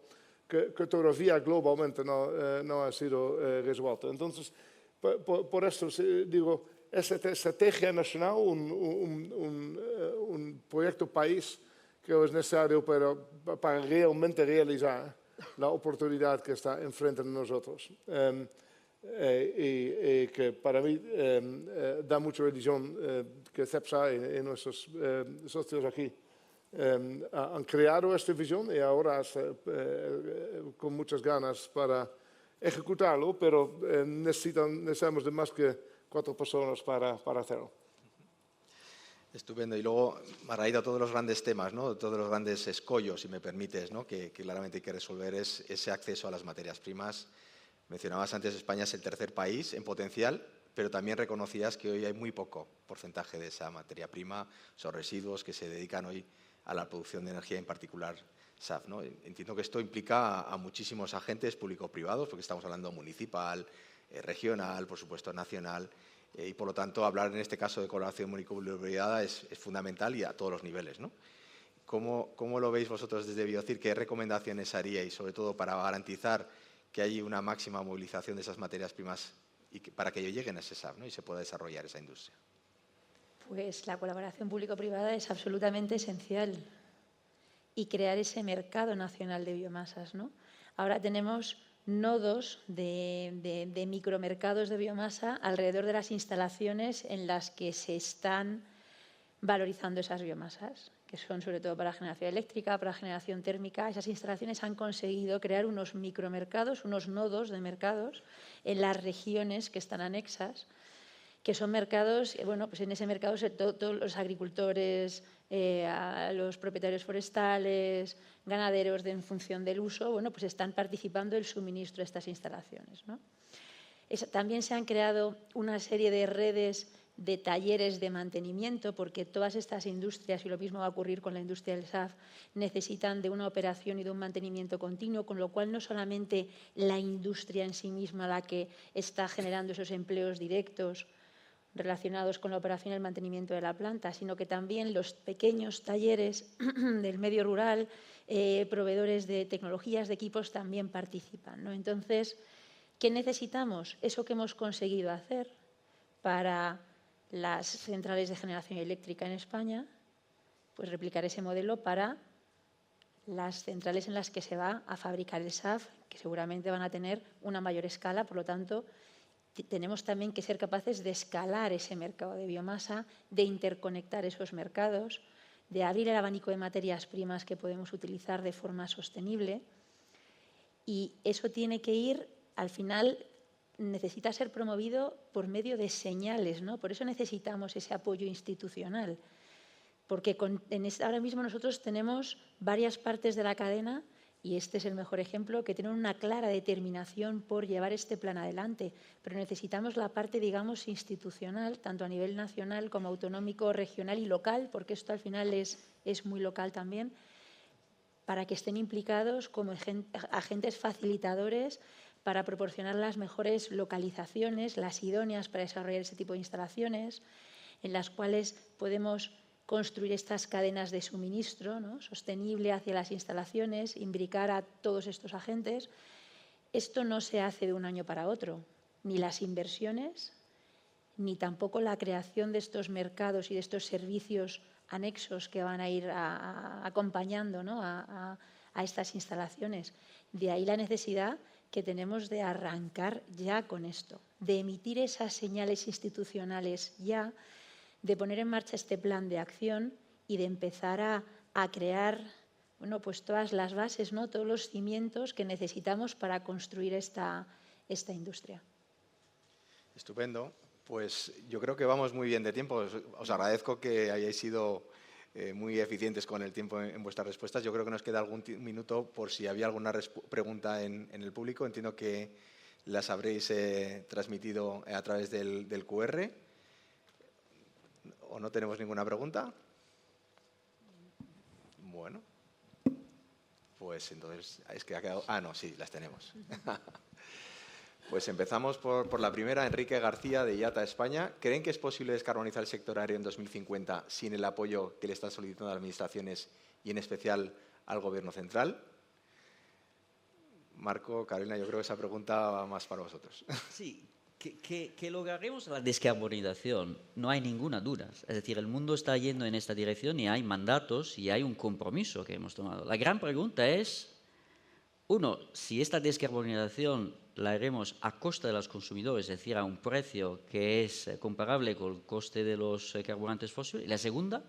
que todavía globalmente no ha sido resuelto. Entonces, por esto digo, esta estrategia nacional, un proyecto país que es necesario para realmente realizar la oportunidad que está enfrente de nosotros. Y que para mí da mucha bendición que CEPSA y nuestros socios aquí han creado esta visión y ahora con muchas ganas para ejecutarlo, pero necesitamos de más que 4 personas para hacerlo. Estupendo. Y luego, a raíz de todos los grandes temas, ¿no? Todos los grandes escollos, si me permites, ¿no? que claramente hay que resolver, es ese acceso a las materias primas. Mencionabas antes, España es el tercer país en potencial, pero también reconocías que hoy hay muy poco porcentaje de esa materia prima, esos residuos que se dedican hoy a la producción de energía, en particular SAF, ¿no? Entiendo que esto implica a muchísimos agentes público-privados, porque estamos hablando municipal, regional, por supuesto nacional, y por lo tanto hablar en este caso de colaboración público-privada es fundamental y a todos los niveles, ¿no? ¿Cómo lo veis vosotros desde Biocir? ¿Qué recomendaciones haríais, sobre todo para garantizar que hay una máxima movilización de esas materias primas y para que ello lleguen a ese SAF, ¿no? Y se pueda desarrollar esa industria? Pues la colaboración público-privada es absolutamente esencial y crear ese mercado nacional de biomasas, ¿no? Ahora tenemos nodos de micromercados de biomasa alrededor de las instalaciones en las que se están valorizando esas biomasas, que son sobre todo para generación eléctrica, para generación térmica. Esas instalaciones han conseguido crear unos micromercados, unos nodos de mercados en las regiones que están anexas, que son mercados, bueno, pues en ese mercado todos los agricultores, los propietarios forestales, ganaderos en función del uso, bueno, pues están participando del suministro de estas instalaciones, ¿no? También se han creado una serie de redes de talleres de mantenimiento, porque todas estas industrias, y lo mismo va a ocurrir con la industria del SAF, necesitan de una operación y de un mantenimiento continuo, con lo cual no solamente la industria en sí misma la que está generando esos empleos directos relacionados con la operación y el mantenimiento de la planta, sino que también los pequeños talleres del medio rural, proveedores de tecnologías, de equipos, también participan, ¿no? Entonces, ¿qué necesitamos? Eso que hemos conseguido hacer para las centrales de generación eléctrica en España, pues replicar ese modelo para las centrales en las que se va a fabricar el SAF, que seguramente van a tener una mayor escala, por lo tanto, tenemos también que ser capaces de escalar ese mercado de biomasa, de interconectar esos mercados, de abrir el abanico de materias primas que podemos utilizar de forma sostenible. Y eso tiene que ir, al final, necesita ser promovido por medio de señales, ¿no? Por eso necesitamos ese apoyo institucional. Porque ahora mismo nosotros tenemos varias partes de la cadena, y este es el mejor ejemplo, que tienen una clara determinación por llevar este plan adelante. Pero necesitamos la parte, digamos, institucional, tanto a nivel nacional como autonómico, regional y local, porque esto al final es muy local también, para que estén implicados como agentes facilitadores para proporcionar las mejores localizaciones, las idóneas para desarrollar ese tipo de instalaciones, en las cuales podemos construir estas cadenas de suministro, ¿no?, sostenible hacia las instalaciones, imbricar a todos estos agentes. Esto no se hace de un año para otro, ni las inversiones, ni tampoco la creación de estos mercados y de estos servicios anexos que van a ir acompañando, ¿no?, a estas instalaciones. De ahí la necesidad que tenemos de arrancar ya con esto, de emitir esas señales institucionales ya, de poner en marcha este plan de acción y de empezar a crear, bueno, pues todas las bases, ¿no?, todos los cimientos que necesitamos para construir esta industria. Estupendo. Pues yo creo que vamos muy bien de tiempo. Os agradezco que hayáis sido muy eficientes con el tiempo en vuestras respuestas. Yo creo que nos queda algún minuto por si había alguna pregunta en el público. Entiendo que las habréis transmitido a través del QR. ¿O no tenemos ninguna pregunta? Bueno, pues entonces es que ha quedado... Ah, no, sí, las tenemos. Pues empezamos por la primera. Enrique García, de IATA España. ¿Creen que es posible descarbonizar el sector aéreo en 2050 sin el apoyo que le están solicitando las administraciones y en especial al Gobierno central? Marco, Carolina, yo creo que esa pregunta va más para vosotros. Sí, que lograremos la descarbonización, no hay ninguna duda. Es decir, el mundo está yendo en esta dirección y hay mandatos y hay un compromiso que hemos tomado. La gran pregunta es, uno, si esta descarbonización la haremos a costa de los consumidores, es decir, a un precio que es comparable con el coste de los carburantes fósiles. Y la segunda,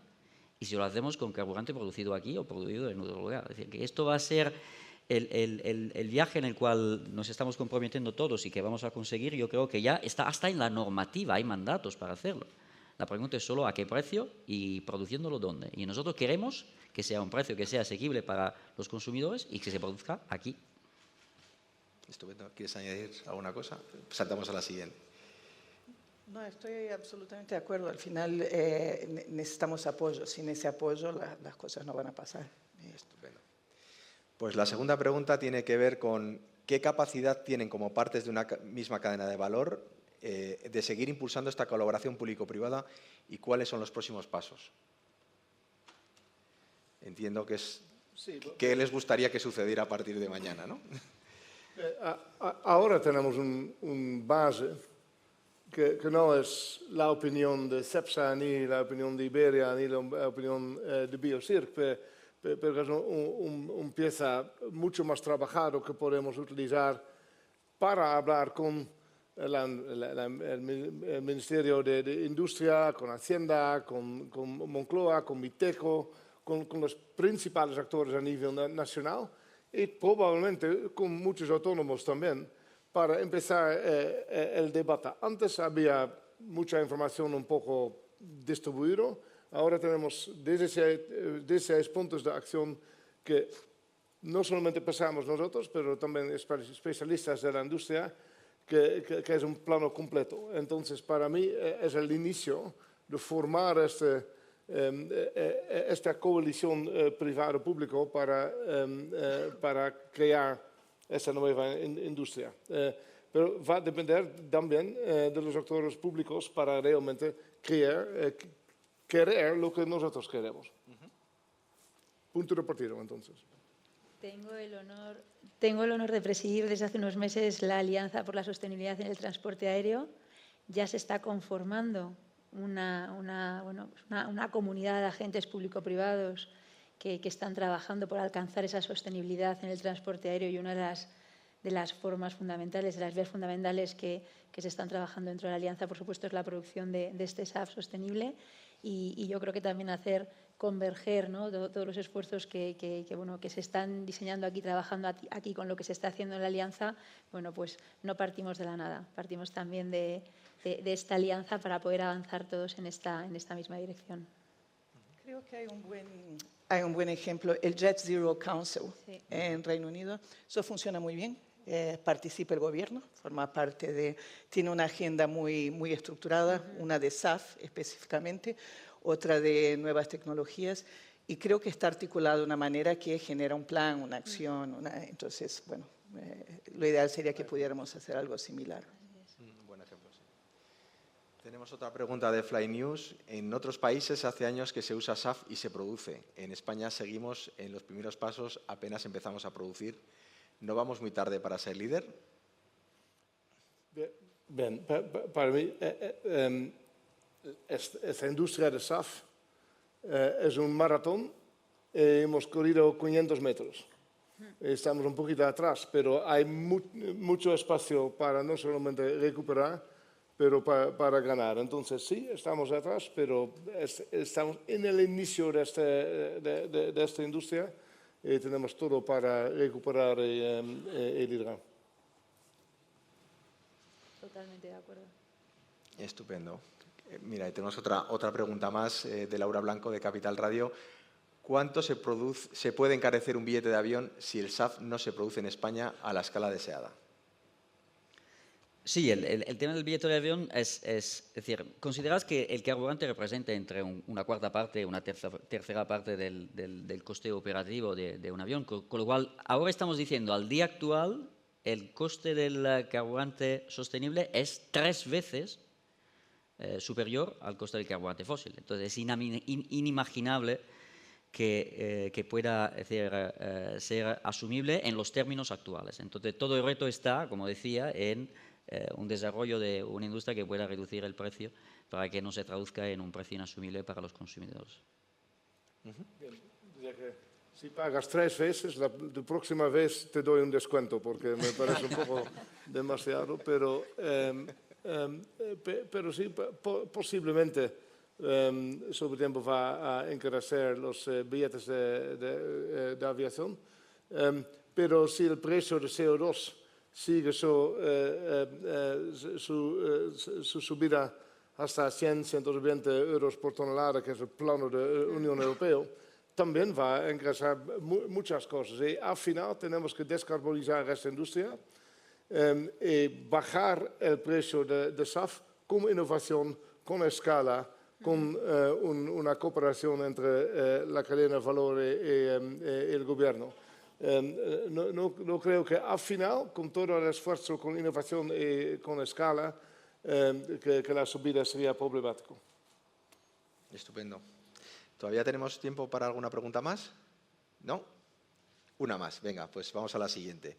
y si lo hacemos con carburante producido aquí o producido en otro lugar. Es decir, que esto va a ser el viaje en el cual nos estamos comprometiendo todos y que vamos a conseguir. Yo creo que ya está hasta en la normativa, hay mandatos para hacerlo. La pregunta es solo a qué precio y produciéndolo dónde. Y nosotros queremos que sea un precio que sea asequible para los consumidores y que se produzca aquí. Estupendo. ¿Quieres añadir alguna cosa? Saltamos a la siguiente. No, estoy absolutamente de acuerdo. Al final necesitamos apoyo. Sin ese apoyo las cosas no van a pasar. Estupendo. Pues la segunda pregunta tiene que ver con qué capacidad tienen como partes de una misma cadena de valor de seguir impulsando esta colaboración público-privada y cuáles son los próximos pasos. Entiendo que es qué les gustaría que sucediera a partir de mañana, ¿no? Ahora tenemos un base que no es la opinión de CEPSA, ni la opinión de Iberia, ni la opinión de Biocirc, pero es un pieza mucho más trabajado que podemos utilizar para hablar con el Ministerio de Industria, con Hacienda, con Moncloa, con Miteco, con los principales actores a nivel nacional y probablemente con muchos autónomos también para empezar el debate. Antes había mucha información un poco distribuida. Ahora tenemos 16 puntos de acción que no solamente pensamos nosotros, pero también especialistas de la industria, que es un plano completo. Entonces, para mí es el inicio de formar esta coalición privado-público para crear esta nueva industria. Pero va a depender también de los actores públicos para realmente querer lo que nosotros queremos. Punto de partida, entonces. Tengo el honor de presidir desde hace unos meses la Alianza por la Sostenibilidad en el Transporte Aéreo. Ya se está conformando una comunidad de agentes público-privados que están trabajando por alcanzar esa sostenibilidad en el transporte aéreo, y una de las formas fundamentales, de las vías fundamentales que se están trabajando dentro de la Alianza, por supuesto, es la producción de este SAF sostenible, y yo creo que también hacer converger, ¿no? Todos los esfuerzos que se están diseñando aquí, trabajando aquí con lo que se está haciendo en la alianza, bueno, pues no partimos de la nada, partimos también de esta alianza para poder avanzar todos en esta misma dirección. Creo que hay un buen ejemplo, el Jet Zero Council en Reino Unido. Eso funciona muy bien. Participa el gobierno, forma parte tiene una agenda muy estructurada, una de SAF específicamente, otra de nuevas tecnologías, y creo que está articulado de una manera que genera un plan, una acción. Entonces, bueno, lo ideal sería que pudiéramos hacer algo similar. Buen ejemplo, sí. Tenemos otra pregunta de Fly News. En otros países hace años que se usa SAF y se produce. En España seguimos en los primeros pasos, apenas empezamos a producir. ¿No vamos muy tarde para ser líder? Bien, para mí, esta industria de SAF es un maratón. Hemos corrido 500 metros. Estamos un poquito atrás, pero hay mucho espacio para no solamente recuperar, pero para ganar. Entonces, sí, estamos atrás, pero estamos en el inicio de esta industria. Tenemos todo para recuperar el liderazgo. Totalmente de acuerdo. Estupendo. Mira, tenemos otra pregunta más de Laura Blanco, de Capital Radio. ¿Cuánto se puede encarecer un billete de avión si el SAF no se produce en España a la escala deseada? Sí, el tema del billete de avión es decir, consideras que el carburante representa entre una cuarta parte y una tercera parte del coste operativo de un avión, con lo cual ahora estamos diciendo, al día actual, el coste del carburante sostenible es 3 veces superior al coste del carburante fósil. Entonces es inimaginable que pueda ser asumible en los términos actuales. Entonces todo el reto está, como decía, en un desarrollo de una industria que pueda reducir el precio para que no se traduzca en un precio inasumible para los consumidores. Si pagas 3 veces, la próxima vez te doy un descuento, porque me parece un poco demasiado, pero sí, posiblemente sobre tiempo va a encarecer los billetes de aviación, pero si el precio de CO2 sigue su subida hasta 100-120 euros por tonelada, que es el plano de la Unión Europea, también va a encarecer muchas cosas. Y al final tenemos que descarbonizar esta industria y bajar el precio de SAF con innovación, con escala, con una cooperación entre la cadena de valor y el gobierno. No creo que al final, con todo el esfuerzo, con innovación y con escala, que la subida sería problemática. Estupendo. ¿Todavía tenemos tiempo para alguna pregunta más? ¿No? Una más. Venga, pues vamos a la siguiente.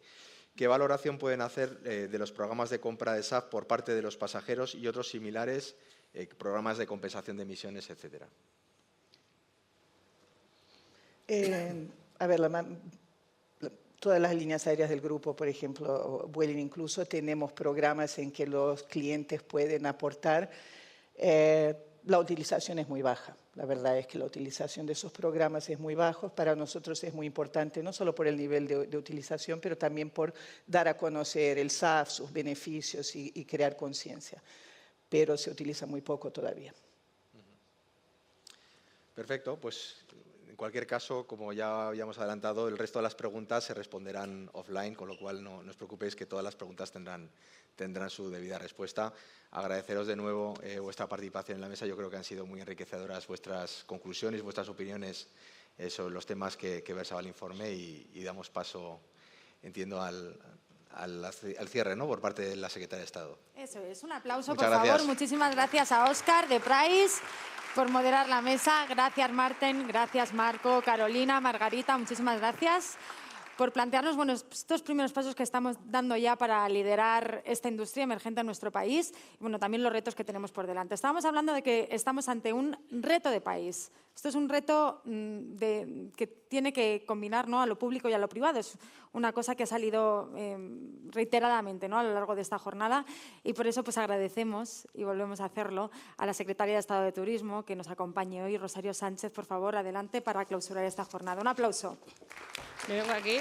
¿Qué valoración pueden hacer de los programas de compra de SAF por parte de los pasajeros y otros similares, programas de compensación de emisiones, etcétera? A ver, todas las líneas aéreas del grupo, por ejemplo, Vueling incluso, tenemos programas en que los clientes pueden aportar. La utilización es muy baja. La verdad es que la utilización de esos programas es muy baja. Para nosotros es muy importante, no solo por el nivel de utilización, pero también por dar a conocer el SAF, sus beneficios y crear conciencia. Pero se utiliza muy poco todavía. Perfecto, pues en cualquier caso, como ya habíamos adelantado, el resto de las preguntas se responderán offline, con lo cual no os preocupéis que todas las preguntas tendrán su debida respuesta. Agradeceros de nuevo vuestra participación en la mesa. Yo creo que han sido muy enriquecedoras vuestras conclusiones, vuestras opiniones sobre los temas que versaba el informe y damos paso, entiendo, al cierre, ¿no?, por parte de la Secretaria de Estado. Eso es, un aplauso, Muchas por favor. gracias. Muchísimas gracias a Óscar de Price por moderar la mesa. Gracias, Marten. Gracias, Marco, Carolina, Margarita. Muchísimas gracias. por plantearnos estos primeros pasos que estamos dando ya para liderar esta industria emergente en nuestro país y también los retos que tenemos por delante. Estábamos hablando de que estamos ante un reto de país. Esto es un reto que tiene que combinar, ¿no?, a lo público y a lo privado. Es una cosa que ha salido reiteradamente, ¿no?, a lo largo de esta jornada y por eso pues agradecemos, y volvemos a hacerlo, a la Secretaria de Estado de Turismo que nos acompañe hoy, Rosario Sánchez. Por favor, adelante para clausurar esta jornada. Un aplauso. Me vengo aquí.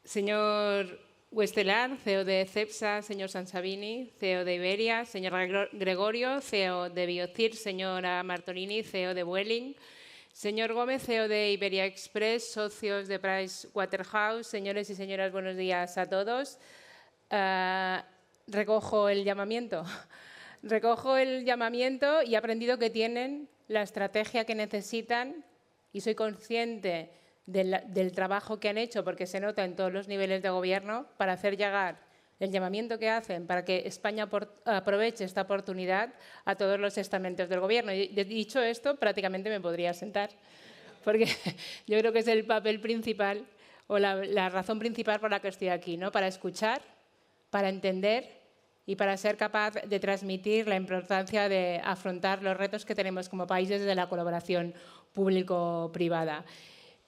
Señor Huestelar, CEO de CEPSA, señor Sansavini, CEO de Iberia, señor Gregorio, CEO de Biocir, señora Martolini, CEO de Vueling, señor Gómez, CEO de Iberia Express, socios de Pricewaterhouse, señores y señoras, buenos días a todos. Recojo el llamamiento. Recojo el llamamiento y he aprendido que tienen la estrategia que necesitan y soy consciente del trabajo que han hecho, porque se nota en todos los niveles de gobierno, para hacer llegar el llamamiento que hacen para que España aproveche esta oportunidad a todos los estamentos del gobierno. Y dicho esto, prácticamente me podría sentar, porque yo creo que es el papel principal o la razón principal por la que estoy aquí, ¿no? Para escuchar, para entender y para ser capaz de transmitir la importancia de afrontar los retos que tenemos como país desde la colaboración público-privada.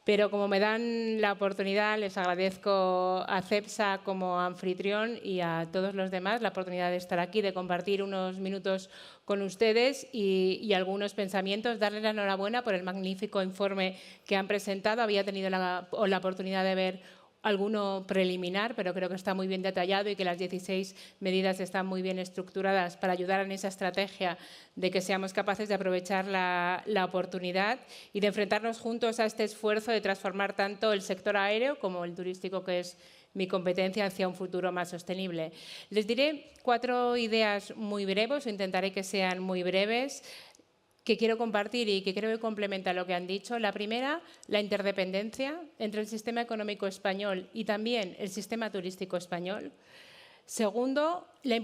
Pero como me dan la oportunidad, les agradezco a CEPSA como anfitrión y a todos los demás la oportunidad de estar aquí, de compartir unos minutos con ustedes y algunos pensamientos. Darles la enhorabuena por el magnífico informe que han presentado. Había tenido la oportunidad de ver alguno preliminar, pero creo que está muy bien detallado y que las 16 medidas están muy bien estructuradas para ayudar en esa estrategia de que seamos capaces de aprovechar la oportunidad y de enfrentarnos juntos a este esfuerzo de transformar tanto el sector aéreo como el turístico, que es mi competencia, hacia un futuro más sostenible. Les diré 4 ideas muy breves, o intentaré que sean muy breves, que quiero compartir y que creo que complementa lo que han dicho. La primera, la interdependencia entre el sistema económico español y también el sistema turístico español. Segundo, la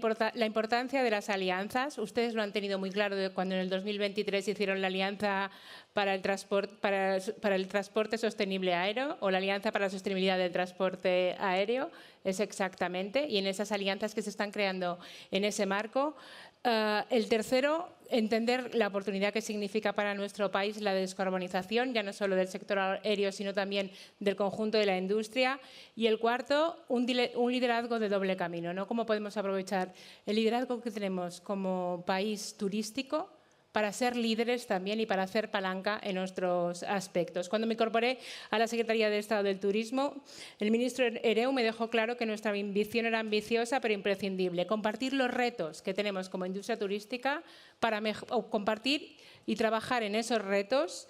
importancia de las alianzas. Ustedes lo han tenido muy claro cuando en el 2023 hicieron la Alianza para el Transporte Sostenible Aéreo o la Alianza para la Sostenibilidad del Transporte Aéreo. Es exactamente. Y en esas alianzas que se están creando en ese marco. El tercero, entender la oportunidad que significa para nuestro país la descarbonización, ya no solo del sector aéreo, sino también del conjunto de la industria. Y el cuarto, un liderazgo de doble camino, ¿no? ¿Cómo podemos aprovechar el liderazgo que tenemos como país turístico para ser líderes también y para hacer palanca en nuestros aspectos? Cuando me incorporé a la Secretaría de Estado del Turismo, el ministro Hereu me dejó claro que nuestra ambición era ambiciosa pero imprescindible. Compartir los retos que tenemos como industria turística para compartir y trabajar en esos retos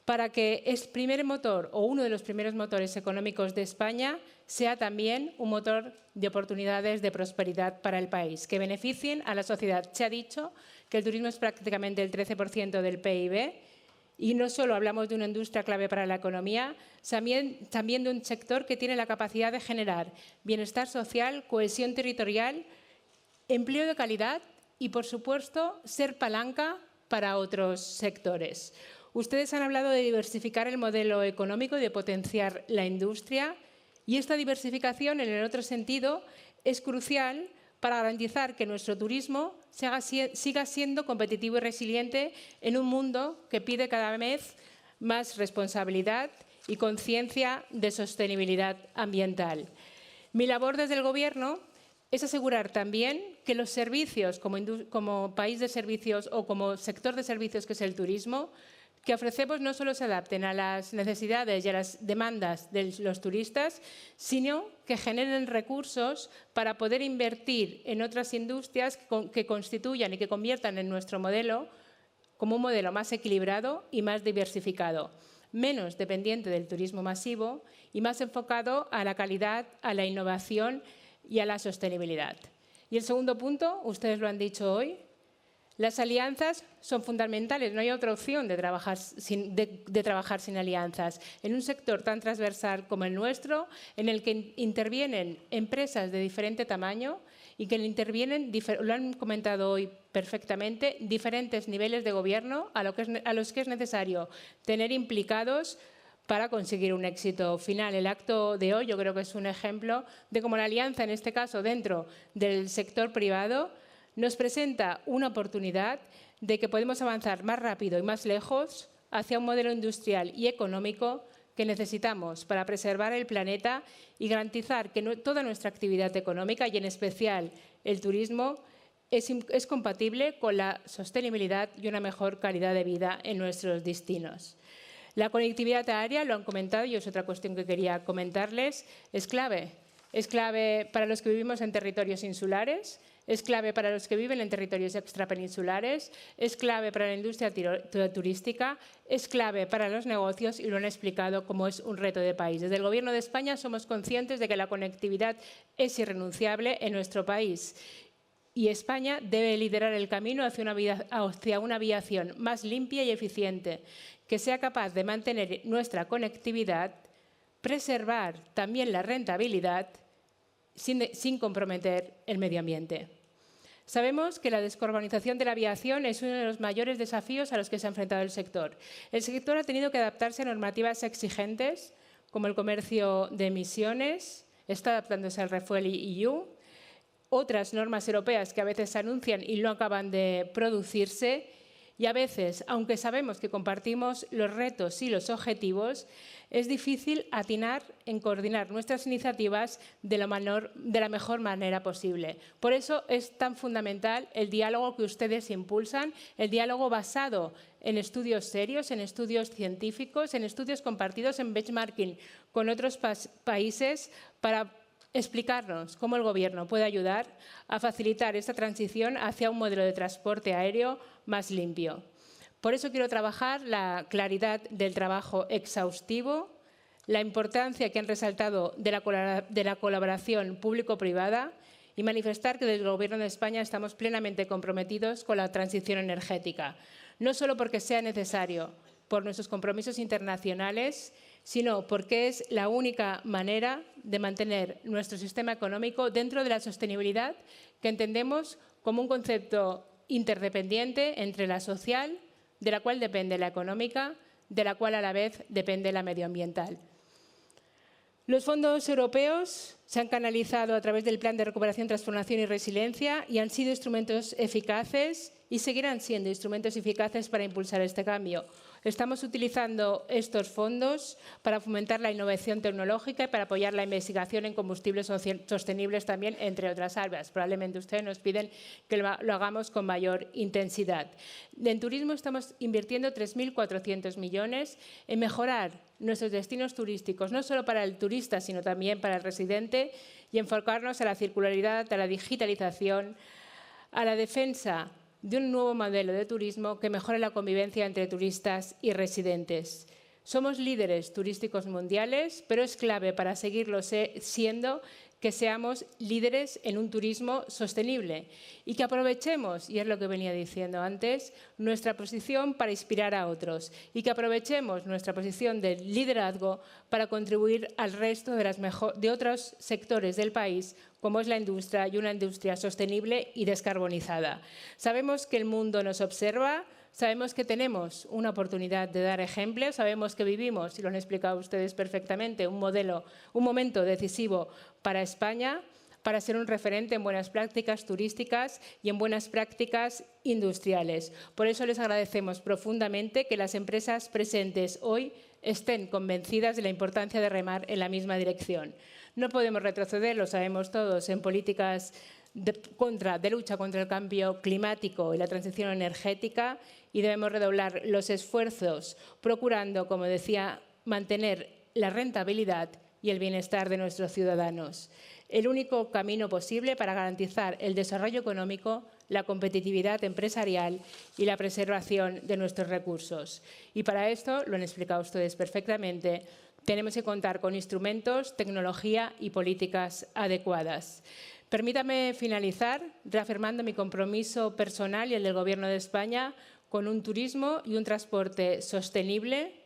para que el primer motor o uno de los primeros motores económicos de España sea también un motor de oportunidades de prosperidad para el país, que beneficien a la sociedad. Se ha dicho que el turismo es prácticamente el 13% del PIB y no solo hablamos de una industria clave para la economía, también de un sector que tiene la capacidad de generar bienestar social, cohesión territorial, empleo de calidad y, por supuesto, ser palanca para otros sectores. Ustedes han hablado de diversificar el modelo económico y de potenciar la industria, y esta diversificación, en el otro sentido, es crucial para garantizar que nuestro turismo siga siendo competitivo y resiliente en un mundo que pide cada vez más responsabilidad y conciencia de sostenibilidad ambiental. Mi labor desde el Gobierno es asegurar también que los servicios, como país de servicios o como sector de servicios que es el turismo, que ofrecemos no solo se adapten a las necesidades y a las demandas de los turistas, sino que generen recursos para poder invertir en otras industrias que constituyan y que conviertan en nuestro modelo como un modelo más equilibrado y más diversificado, menos dependiente del turismo masivo y más enfocado a la calidad, a la innovación y a la sostenibilidad. Y el segundo punto, ustedes lo han dicho hoy, las alianzas son fundamentales, no hay otra opción de trabajar sin alianzas. En un sector tan transversal como el nuestro, en el que intervienen empresas de diferente tamaño y que intervienen, lo han comentado hoy perfectamente diferentes niveles de gobierno a los que es necesario tener implicados para conseguir un éxito final. El acto de hoy yo creo que es un ejemplo de cómo la alianza, en este caso dentro del sector privado, nos presenta una oportunidad de que podemos avanzar más rápido y más lejos hacia un modelo industrial y económico que necesitamos para preservar el planeta y garantizar que toda nuestra actividad económica, y en especial el turismo, es compatible con la sostenibilidad y una mejor calidad de vida en nuestros destinos. La conectividad aérea, lo han comentado y es otra cuestión que quería comentarles, es clave. Es clave para los que vivimos en territorios insulares, es clave para los que viven en territorios extrapeninsulares, es clave para la industria turística, es clave para los negocios y lo han explicado como es un reto de país. Desde el Gobierno de España somos conscientes de que la conectividad es irrenunciable en nuestro país y España debe liderar el camino hacia una aviación más limpia y eficiente, que sea capaz de mantener nuestra conectividad, preservar también la rentabilidad sin comprometer el medio ambiente. Sabemos que la descarbonización de la aviación es uno de los mayores desafíos a los que se ha enfrentado el sector. El sector ha tenido que adaptarse a normativas exigentes, como el comercio de emisiones, está adaptándose al RefuelEU, otras normas europeas que a veces se anuncian y no acaban de producirse, y a veces, aunque sabemos que compartimos los retos y los objetivos, es difícil atinar en coordinar nuestras iniciativas de la mejor manera posible. Por eso es tan fundamental el diálogo que ustedes impulsan, el diálogo basado en estudios serios, en estudios científicos, en estudios compartidos, en benchmarking con otros países para explicarnos cómo el Gobierno puede ayudar a facilitar esta transición hacia un modelo de transporte aéreo más limpio. Por eso quiero trabajar la claridad del trabajo exhaustivo, la importancia que han resaltado de la colaboración público-privada y manifestar que desde el Gobierno de España estamos plenamente comprometidos con la transición energética, no solo porque sea necesario por nuestros compromisos internacionales, sino porque es la única manera de mantener nuestro sistema económico dentro de la sostenibilidad que entendemos como un concepto interdependiente entre la social, de la cual depende la económica, de la cual a la vez depende la medioambiental. Los fondos europeos se han canalizado a través del Plan de Recuperación, Transformación y Resiliencia y han sido instrumentos eficaces y seguirán siendo instrumentos eficaces para impulsar este cambio. Estamos utilizando estos fondos para fomentar la innovación tecnológica y para apoyar la investigación en combustibles sostenibles también, entre otras áreas. Probablemente ustedes nos piden que lo hagamos con mayor intensidad. En turismo estamos invirtiendo 3.400 millones en mejorar nuestros destinos turísticos, no solo para el turista, sino también para el residente, y enfocarnos a la circularidad, a la digitalización, a la defensa de un nuevo modelo de turismo que mejore la convivencia entre turistas y residentes. Somos líderes turísticos mundiales, pero es clave para seguirlo siendo que seamos líderes en un turismo sostenible y que aprovechemos, y es lo que venía diciendo antes, nuestra posición para inspirar a otros y que aprovechemos nuestra posición de liderazgo para contribuir al resto de otros sectores del país, como es la industria y una industria sostenible y descarbonizada. Sabemos que el mundo nos observa, sabemos que tenemos una oportunidad de dar ejemplo, sabemos que vivimos, y lo han explicado ustedes perfectamente, un momento decisivo para España, para ser un referente en buenas prácticas turísticas y en buenas prácticas industriales. Por eso les agradecemos profundamente que las empresas presentes hoy estén convencidas de la importancia de remar en la misma dirección. No podemos retroceder, lo sabemos todos, en políticas de lucha contra el cambio climático y la transición energética, y debemos redoblar los esfuerzos procurando, como decía, mantener la rentabilidad y el bienestar de nuestros ciudadanos. El único camino posible para garantizar el desarrollo económico, la competitividad empresarial y la preservación de nuestros recursos. Y para esto, lo han explicado ustedes perfectamente, tenemos que contar con instrumentos, tecnología y políticas adecuadas. Permítame finalizar reafirmando mi compromiso personal y el del Gobierno de España con un turismo y un transporte sostenible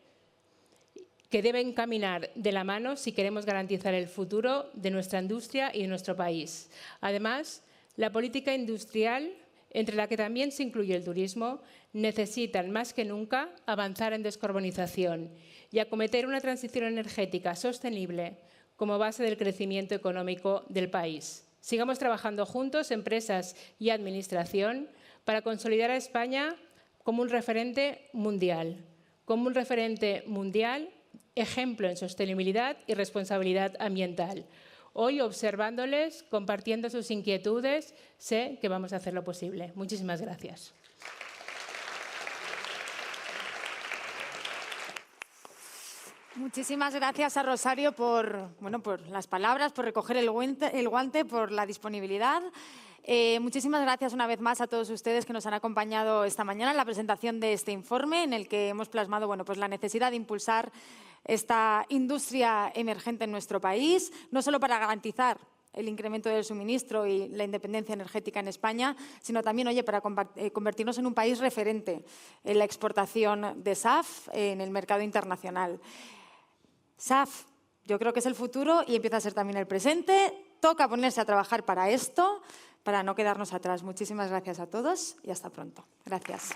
que deben caminar de la mano si queremos garantizar el futuro de nuestra industria y de nuestro país. Además, la política industrial entre la que también se incluye el turismo, necesitan más que nunca avanzar en descarbonización y acometer una transición energética sostenible como base del crecimiento económico del país. Sigamos trabajando juntos, empresas y administración, para consolidar a España como un referente mundial, ejemplo en sostenibilidad y responsabilidad ambiental. Hoy, observándoles, compartiendo sus inquietudes, sé que vamos a hacerlo posible. Muchísimas gracias. Muchísimas gracias a Rosario por las palabras, por recoger el guante, por la disponibilidad. Muchísimas gracias una vez más a todos ustedes que nos han acompañado esta mañana en la presentación de este informe, en el que hemos plasmado la necesidad de impulsar esta industria emergente en nuestro país, no solo para garantizar el incremento del suministro y la independencia energética en España, sino también, para convertirnos en un país referente en la exportación de SAF en el mercado internacional. SAF, yo creo que es el futuro y empieza a ser también el presente. Toca ponerse a trabajar para esto, para no quedarnos atrás. Muchísimas gracias a todos y hasta pronto. Gracias.